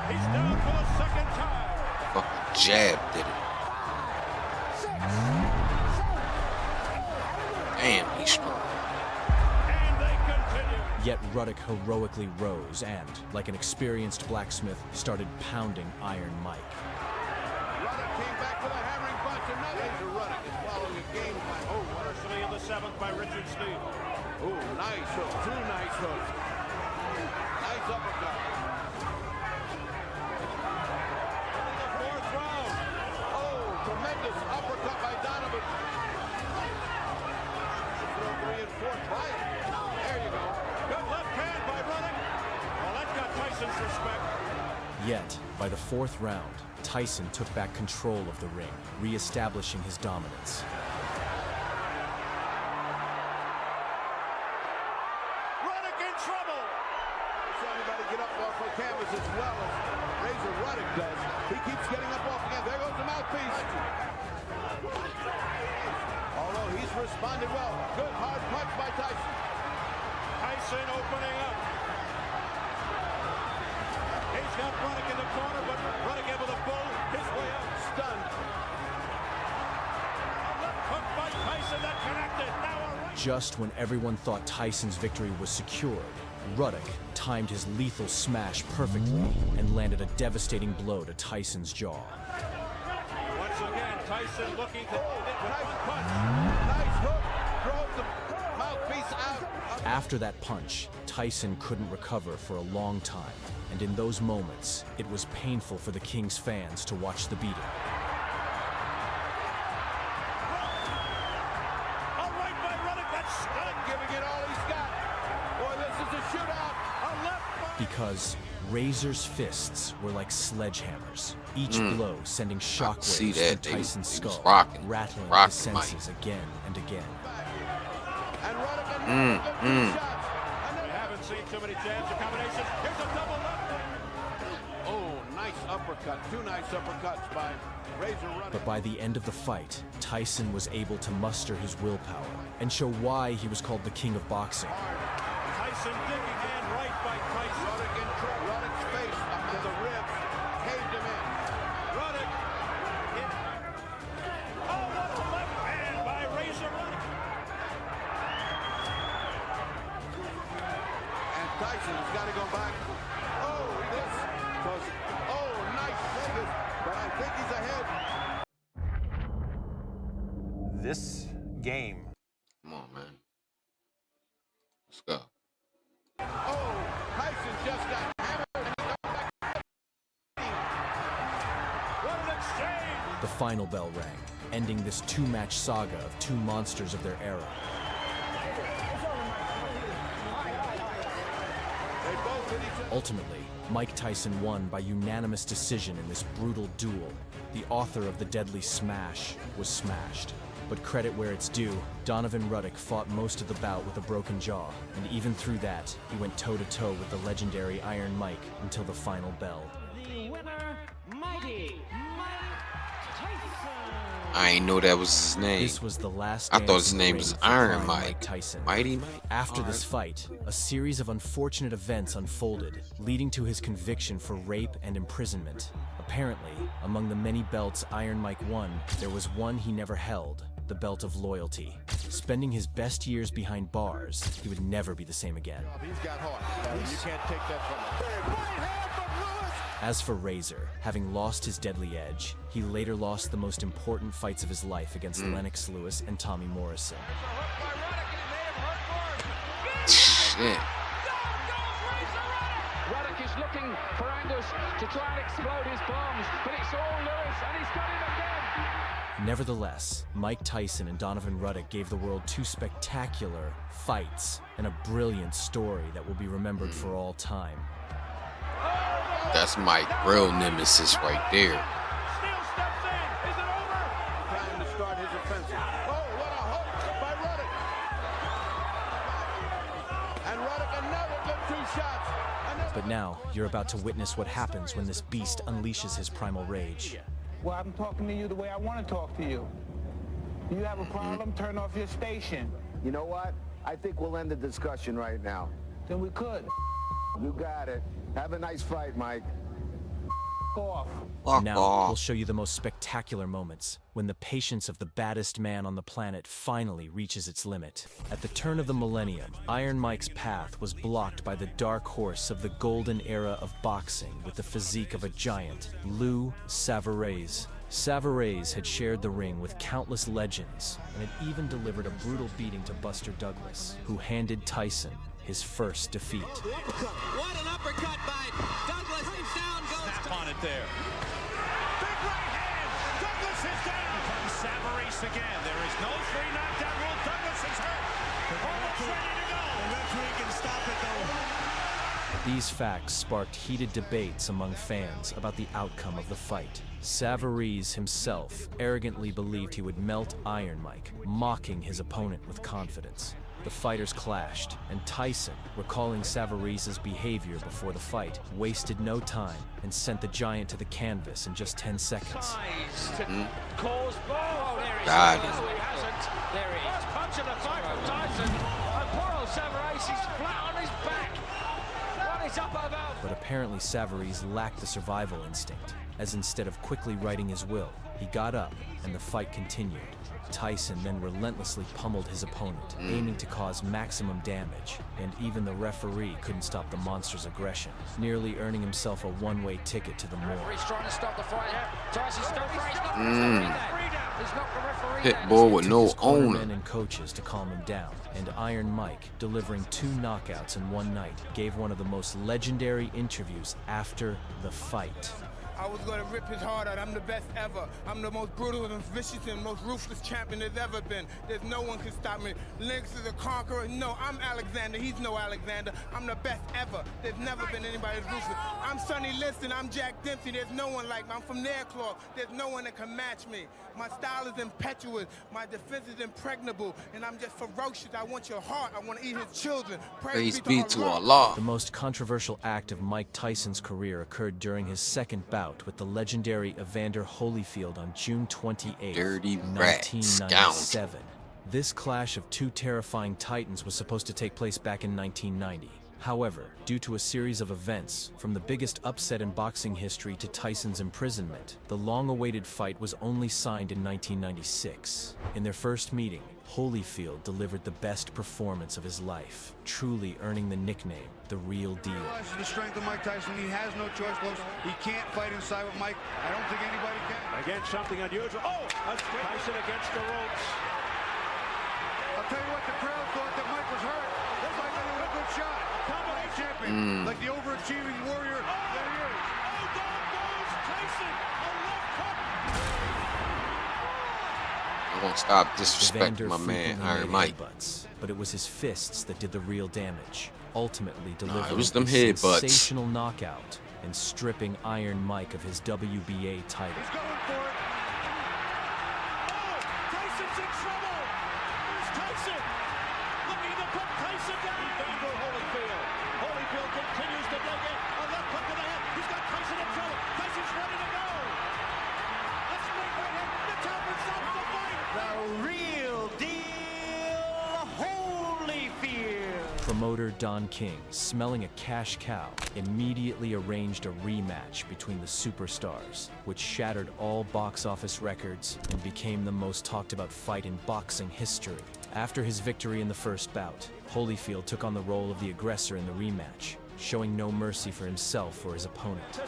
S5: He's down for the second time.
S1: Fucking jab did it. Damn, he's strong.
S5: And they continue.
S4: Yet Ruddock heroically rose and, like an experienced blacksmith, started pounding Iron Mike.
S6: Ruddock came back with a hammering punch. Another. Razor Ruddock is following a game plan. Oh,
S5: University in the 7th by Richard Steele.
S6: oh, nice hook. Two nice hooks. Nice uppercut.
S5: The 4th round.
S6: Oh, tremendous uppercut by Donovan. Throw 3 and 4. Try it. There you go.
S5: Good left hand by Ruddock. Well, that got Tyson's respect.
S4: Yet, by the 4th round, Tyson took back control of the ring, re-establishing his dominance.
S5: Ruddock in trouble.
S6: Somebody get up off the canvas as well as Razor Ruddock does. He keeps getting up off again. There goes the mouthpiece. Although he's responded well. Good hard punch by Tyson.
S5: Tyson opening up. He's got Ruddock in the corner, but Ruddock able to pull his way out.
S6: Stunned.
S5: A left hook by Tyson that connected. Now a right.
S4: Just when everyone thought Tyson's victory was secured, Ruddock timed his lethal smash perfectly and landed a devastating blow to Tyson's jaw.
S5: Once again, Tyson looking to end it with one punch.
S6: Nice hook. Drove the mouthpiece out.
S4: After that punch, Tyson couldn't recover for a long time, and in those moments, it was painful for the King's fans to watch the beating.
S5: A right by Ruddock that's stunned.
S6: Giving it all he's got. Boy, this is a shootout.
S5: A left by...
S4: Because Razor's fists were like sledgehammers, each blow sending shockwaves through Tyson's skull, rattling his senses again and again.
S6: And Ruddock and shots.
S5: We haven't seen too many jabs or combinations. Here's a double left.
S6: Oh, nice uppercut. Two nice uppercuts by Razor Ruddock.
S4: But by the end of the fight, Tyson was able to muster his willpower and show why he was called the King of Boxing.
S5: Tyson digging in right by Tyson.
S6: Ruddock in trouble. Ruddock's face up to the ribs. Caved him in.
S5: Ruddock in. Oh, what a left hand by Razor Ruddock.
S6: And Tyson has got to go back. Oh, this was, oh, nice fingers. But I think he's ahead.
S7: This game.
S1: Come on, man. Let's go.
S6: Oh, Tyson just got hammered.
S5: What an exchange.
S4: The final bell rang, ending this two-match saga of two monsters of their era.
S6: They both hit each other.
S4: Ultimately, Mike Tyson won by unanimous decision in this brutal duel. The author of the deadly smash was smashed. But credit where it's due, Donovan Ruddock fought most of the bout with a broken jaw, and even through that, he went toe-to-toe with the legendary Iron Mike until the final bell.
S3: The winner, Mighty Mike Tyson.
S1: I ain't know that was his name.
S4: This was the last
S1: I thought
S4: dance
S1: his
S4: in the
S1: name
S4: ring
S1: was
S4: for
S1: Iron
S4: Prime
S1: Mike.
S4: Tyson.
S1: Mighty Mike?
S4: After this fight, a series of unfortunate events unfolded, leading to his conviction for rape and imprisonment. Apparently, among the many belts Iron Mike won, there was one he never held, the belt of loyalty. Spending his best years behind bars, he would never be the same again.
S6: He's got heart. You can't take that from him.
S5: Right hand from Lewis.
S4: As for Razor, having lost his deadly edge, he later lost the most important fights of his life against Lennox Lewis and Tommy Morrison.
S1: Shit.
S12: Ruddock is looking for Angus to try and explode his bombs, but it's all Lewis, and he's got him again.
S4: Nevertheless, Mike Tyson and Donovan Ruddock gave the world two spectacular fights and a brilliant story that will be remembered for all time.
S1: That's my real nemesis right there.
S6: Steele steps in. Is it over? Trying to start his offensive. Oh, what a hook by Ruddock. And Ruddock another good 2 shots.
S4: But now, you're about to witness what happens when this beast unleashes his primal rage.
S13: Well, I'm talking to you the way I want to talk to you. You have a problem, turn off your station.
S2: You know what? I think we'll end the discussion right now.
S13: Then we could.
S2: You got it. Have a nice fight, Mike.
S13: Off.
S4: Now, we'll show you the most spectacular moments, when the patience of the baddest man on the planet finally reaches its limit. At the turn of the millennium, Iron Mike's path was blocked by the dark horse of the golden era of boxing with the physique of a giant, Lou Savarez. Savarez had shared the ring with countless legends, and had even delivered a brutal beating to Buster Douglas, who handed Tyson his first defeat.
S17: What an uppercut by Douglas, and down goes.
S5: Snap on it there. Big right hand. Douglas is down. Comes Savarez again. There is no free knockdown rule. Douglas is hurt. Almost ready to go. The referee can stop it though.
S4: These facts sparked heated debates among fans about the outcome of the fight. Savarez himself arrogantly believed he would melt Iron Mike, mocking his opponent with confidence. The fighters clashed, and Tyson, recalling Savarez's behavior before the fight, wasted no time and sent the giant to the canvas in just 10 seconds.
S1: Got him.
S12: There he is. Punch of the fight from Tyson. And poor old Savarez is flat on his back. What is up about?
S4: But apparently Savarez lacked the survival instinct, as instead of quickly righting his will, he got up and the fight continued. Tyson then relentlessly pummeled his opponent, aiming to cause maximum damage, and even the referee couldn't stop the monster's aggression, nearly earning himself a one-way ticket to the morgue.
S12: He's trying to stop the fight. Tyson's still free.
S1: Pitbull with no owner.
S4: Men and coaches to calm him down, and Iron Mike, delivering 2 knockouts in one night, gave one of the most legendary interviews after the fight.
S13: I was going to rip his heart out. I'm the best ever. I'm the most brutal and vicious and most ruthless champion there's ever been. There's no one can stop me. Lennox is a conqueror. No, I'm Alexander. He's no Alexander. I'm the best ever. There's never been anybody as ruthless. I'm Sonny Liston. I'm Jack Dempsey. There's no one like me. I'm from Nairclaw. There's no one that can match me. My style is impetuous. My defense is impregnable. And I'm just ferocious. I want your heart. I want to eat his children.
S1: Praise be to Allah.
S4: The most controversial act of Mike Tyson's career occurred during his second bout with the legendary Evander Holyfield on June 28, 1997. This clash of 2 terrifying titans was supposed to take place back in 1990. However, due to a series of events, from the biggest upset in boxing history to Tyson's imprisonment, the long-awaited fight was only signed in 1996. In their first meeting, Holyfield delivered the best performance of his life, truly earning the nickname, the real deal.
S15: Realizes the strength of Mike Tyson. He has no choice, folks. He can't fight inside with Mike. I don't think anybody can.
S5: Again, something unusual. Oh, Tyson against the ropes.
S15: I'll tell you what, the crowd thought that Mike was hurt. That's like a good shot. Champion, like the overachieving warrior that he is.
S5: Oh, down goes Tyson. A left hook.
S1: I won't stop disrespecting
S4: Evander
S1: my man
S4: frequently
S1: Iron
S4: made
S1: Mike.
S4: headbutts, but it was his fists that did the real damage, ultimately delivering
S1: it was them
S4: a
S1: headbutts.
S4: sensational knockout and stripping Iron Mike of his WBA title.
S15: He's going for it.
S5: Oh, Tyson's in trouble. Here's Tyson. Looking to put Tyson down. Evander Holyfield. Holyfield continues to dig in. A left hook to the head. He's got Tyson in trouble. Tyson's ready to go. A straight right hand. The top stops the fight.
S17: The real deal, Holyfield.
S4: Promoter Don King, smelling a cash cow, immediately arranged a rematch between the superstars, which shattered all box office records and became the most talked about fight in boxing history. After his victory in the first bout, Holyfield took on the role of the aggressor in the rematch, showing no mercy for himself or his opponent.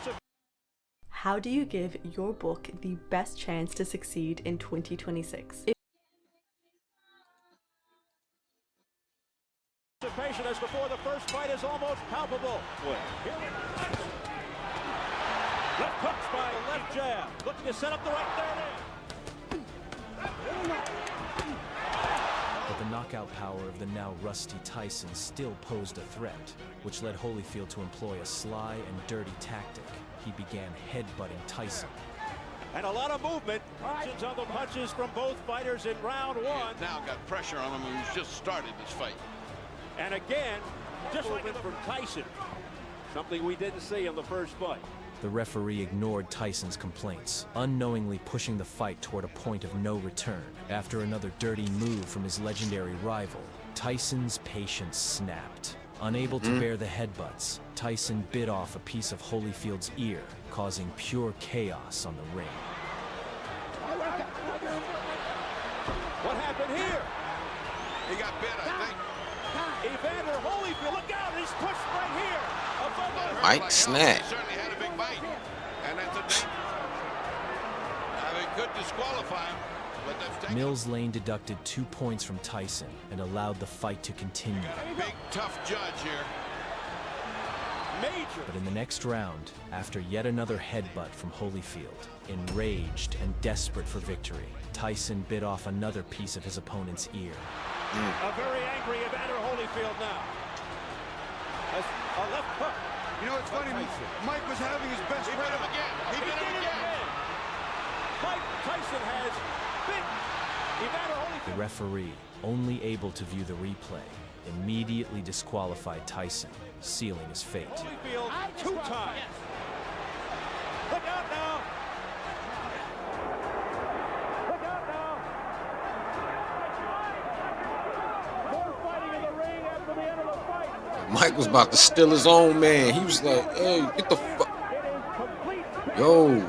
S18: How do you give your book the best chance to succeed in 2026?
S5: As before, the first fight is almost palpable. Left hooks by left jab, looking to set up the right there.
S4: But the knockout power of the now rusty Tyson still posed a threat, which led Holyfield to employ a sly and dirty tactic. He began headbutting Tyson.
S5: And a lot of movement. Options on the punches from both fighters in round one.
S6: Now got pressure on him, who's just started this fight.
S5: And again, just movement from Tyson. Something we didn't see in the first fight.
S4: The referee ignored Tyson's complaints, unknowingly pushing the fight toward a point of no return. After another dirty move from his legendary rival, Tyson's patience snapped. Unable to bear the headbutts, Tyson bit off a piece of Holyfield's ear, causing pure chaos on the ring.
S5: What happened here?
S6: He got bit, I think.
S5: Evander Holyfield, look out, he's pushed right here.
S1: Mike snap.
S6: He certainly had a big bite. And that's a danger. It could disqualify him, but that's taken.
S4: Mills Lane deducted 2 points from Tyson and allowed the fight to continue.
S6: Big, tough judge here.
S5: Major.
S4: But in the next round, after yet another headbutt from Holyfield, enraged and desperate for victory, Tyson bit off another piece of his opponent's ear.
S5: A very angry Evander Holyfield now. A left hook.
S15: You know, it's funny, Mike was having his best
S6: He
S15: run.
S6: bit him again. He bit him again.
S5: Mike Tyson has bit Evander Holyfield.
S4: The referee, only able to view the replay, immediately disqualified Tyson, sealing his fate.
S5: Holyfield 2 times. Look out now. Look out now. More fighting in the ring after the end of the fight.
S1: Mike was about to steal his own man. He was like, hey, get the fuck. Yo.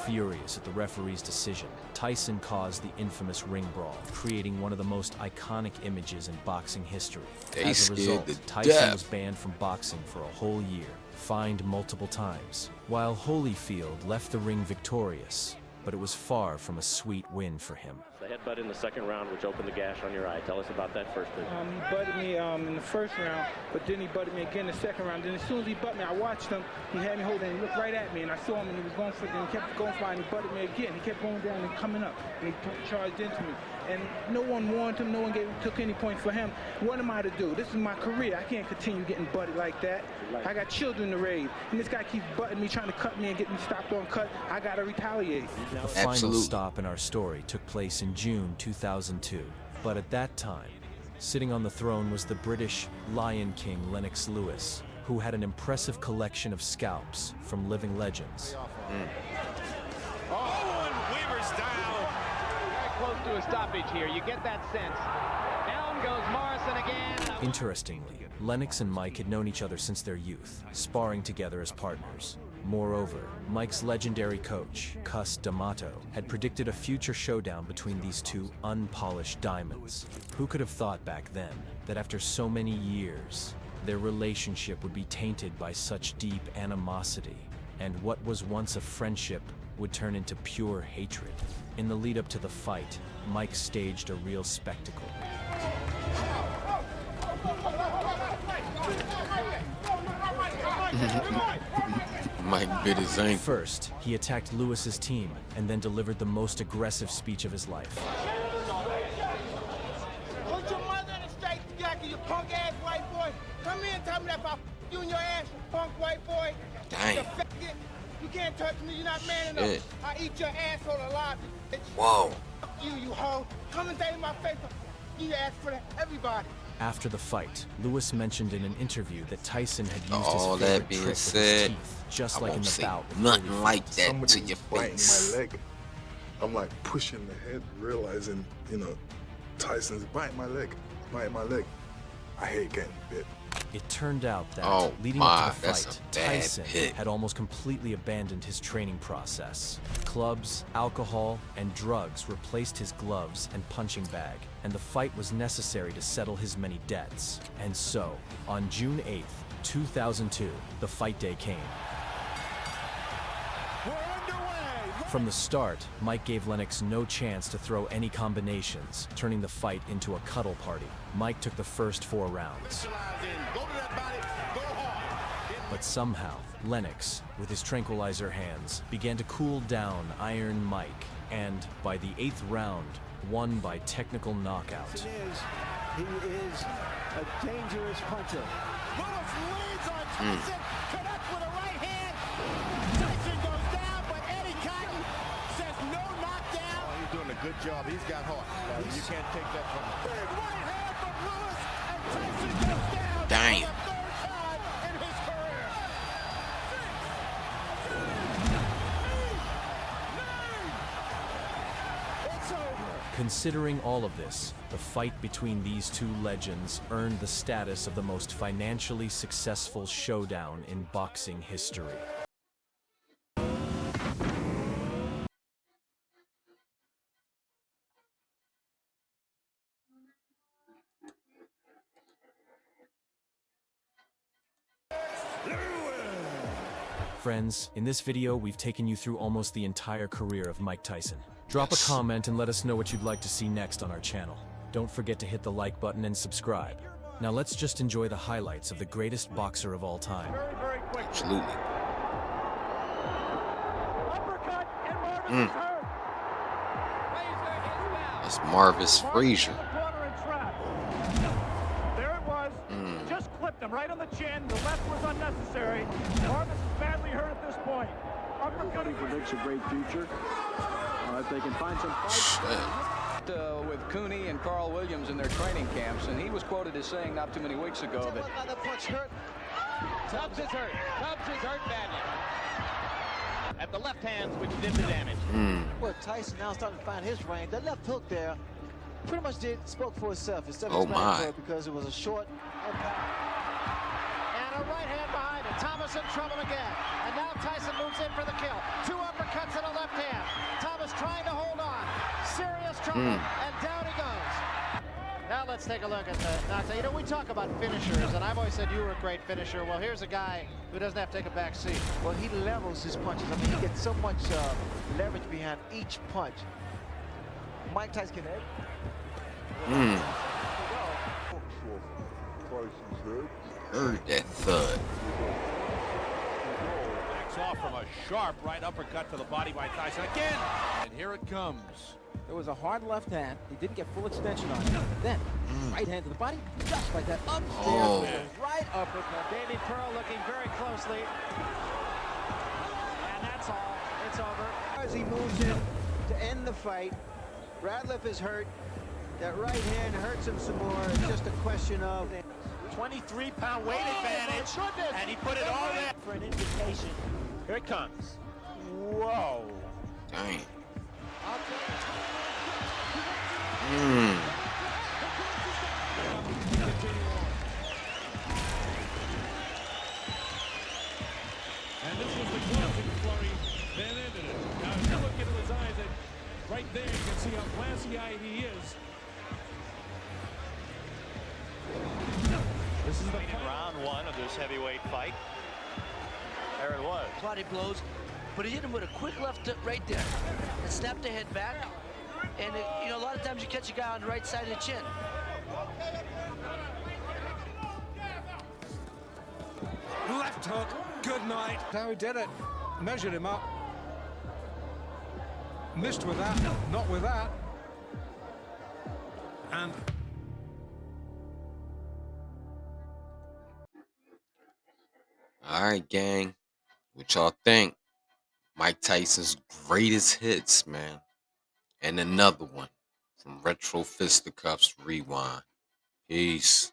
S4: Furious at the referee's decision, Tyson caused the infamous ring brawl, creating one of the most iconic images in boxing history.
S1: They
S4: As a result,
S1: scared to
S4: Tyson
S1: death.
S4: was banned from boxing for a whole year, fined multiple times, while Holyfield left the ring victorious, but it was far from a sweet win for him.
S22: The headbutt in the second round, which opened the gash on your eye. Tell us about that first, please.
S13: He butted me in the first round, but then he butted me again in the second round. Then as soon as he butted me, I watched him. He had me holding, and he looked right at me, and I saw him, and he was going for it, and he kept going for it, and he butted me again. He kept going down and coming up, and he charged into me. And no one warned him, no one took any points for him. What am I to do? This is my career. I can't continue getting butted like that. I got children to raise, and this guy keeps butting me, trying to cut me and get me stopped on cut. I got to retaliate.
S4: The final stop in our story took place in June 2002, but at that time, sitting on the throne was the British Lion King Lennox Lewis, who had an impressive collection of scalps from living legends.
S12: Oh, and Weaver's down. Very close to a stoppage here. You get that sense. Down goes Morrison again.
S4: Interestingly, Lennox and Mike had known each other since their youth, sparring together as partners. Moreover, Mike's legendary coach, Cus D'Amato, had predicted a future showdown between these two unpolished diamonds. Who could have thought back then that after so many years, their relationship would be tainted by such deep animosity, and what was once a friendship would turn into pure hatred? In the lead up to the fight, Mike staged a real spectacle.
S1: Mike bit his ankle.
S4: First, he attacked Lewis's team and then delivered the most aggressive speech of his life.
S13: Put your mother in a straight jacket, you punk ass white boy. Come here and tell me that if I you in your ass, you punk white boy.
S1: Dang.
S13: You can't touch me, you're not man enough.
S1: Shit.
S13: I eat your asshole alive, bitch.
S1: Whoa.
S13: You hoe. Come and say in my face, you ask for that, everybody.
S4: After the fight, Lewis mentioned in an interview that Tyson had used
S1: All
S4: his favorite
S1: that being
S4: trick with
S1: said,
S4: his teeth, just
S1: I
S4: like in
S1: won't
S4: the
S1: say
S4: bout. with
S1: nothing
S4: Holyfield.
S1: like that to your
S16: Biting
S1: face.
S16: my leg. I'm like pushing the head, realizing, you know, Tyson's biting my leg, biting my leg. I hate getting bit.
S4: It turned out that,
S1: Oh
S4: leading
S1: my,
S4: up to the
S1: that's
S4: fight,
S1: a bad
S4: Tyson
S1: hit.
S4: had almost completely abandoned his training process. Clubs, alcohol, and drugs replaced his gloves and punching bag, and the fight was necessary to settle his many debts. And so, on June 8th, 2002, the fight day came. From the start, Mike gave Lennox no chance to throw any combinations, turning the fight into a cuddle party. Mike took the first 4 rounds. But somehow, Lennox, with his tranquilizer hands, began to cool down Iron Mike, and by the 8th round, won by technical knockout.
S3: He is a dangerous puncher. Lewis leads on Tyson, connects with a right hand. Tyson goes down, but Eddie Cotton says no knockdown.
S6: Oh, he's doing a good job. He's got heart. You can't take that from him.
S3: Big right hand from Lewis, and Tyson goes down.
S1: Damn.
S3: For the 3rd time in his career. 6, 8, 9. It's over.
S4: Considering all of this, the fight between these 2 legends earned the status of the most financially successful showdown in boxing history. Friends, in this video, we've taken you through almost the entire career of Mike Tyson. Drop a comment and let us know what you'd like to see next on our channel. Don't forget to hit the like button and subscribe. Now let's just enjoy the highlights of the greatest boxer of all time.
S1: Absolutely.
S3: Uppercut, and Marvin is hurt.
S1: That's Marvis Frazier.
S3: There it was. Just clipped him right on the chin. The left was unnecessary. Marvis is badly hurt at this point. Uppercut. He predicts a great future. If they can find some fights.
S11: With Cooney and Carl Williams in their training camps, and he was quoted as saying not too many weeks ago that
S8: The punch hurt.
S12: Tubbs is hurt. Tubbs is hurt badly. At the left hands, which did the damage.
S8: Well, Tyson now starting to find his range. That left hook there pretty much spoke for itself. It's
S1: Oh my.
S8: because it was a short
S3: And a right hand behind it. Thomas in trouble again. And now Tyson moves in for the kill. 2 uppercuts and a left hand. Thomas trying to hold on. Serious trouble. And down he goes. Now let's take a look at the knockdown. You know, we talk about finishers, and I've always said you were a great finisher. Well, here's a guy who doesn't have to take a back seat.
S8: Well, he levels his punches. I mean, he gets so much leverage behind each punch. Mike Tyson can
S1: Heard that thud.
S5: Backs off from a sharp right uppercut to the body by Tyson again. And here it comes.
S8: There was a hard left hand. He didn't get full extension on it. Then, right hand to the body, just like that. Up
S1: Oh.
S8: there, right uppercut.
S3: Davey Pearl looking very closely. And that's all. It's over.
S8: As he moves in to end the fight, Radcliffe is hurt. That right hand hurts him some more. It's just a question of
S3: 23-pound weight advantage. And he put it all there for an indication. Here it comes. Whoa.
S1: Dang.
S5: And this was the closing flurry that ended it. Now, if you look into his eyes, right there, you can see how glassy-eyed he is. This is the
S19: round 1 of this heavyweight fight. There it was.
S10: Body blows, but he hit him with a quick left hook right there and snapped the head back. And you know, a lot of times you catch a guy on the right side of the chin.
S21: Left hook, good night. How he did it. Measured him up. Missed with that, not with that. And
S1: All right, gang. What y'all think? Mike Tyson's greatest hits, man. And another one from Retro Fisticuffs Rewind. Peace.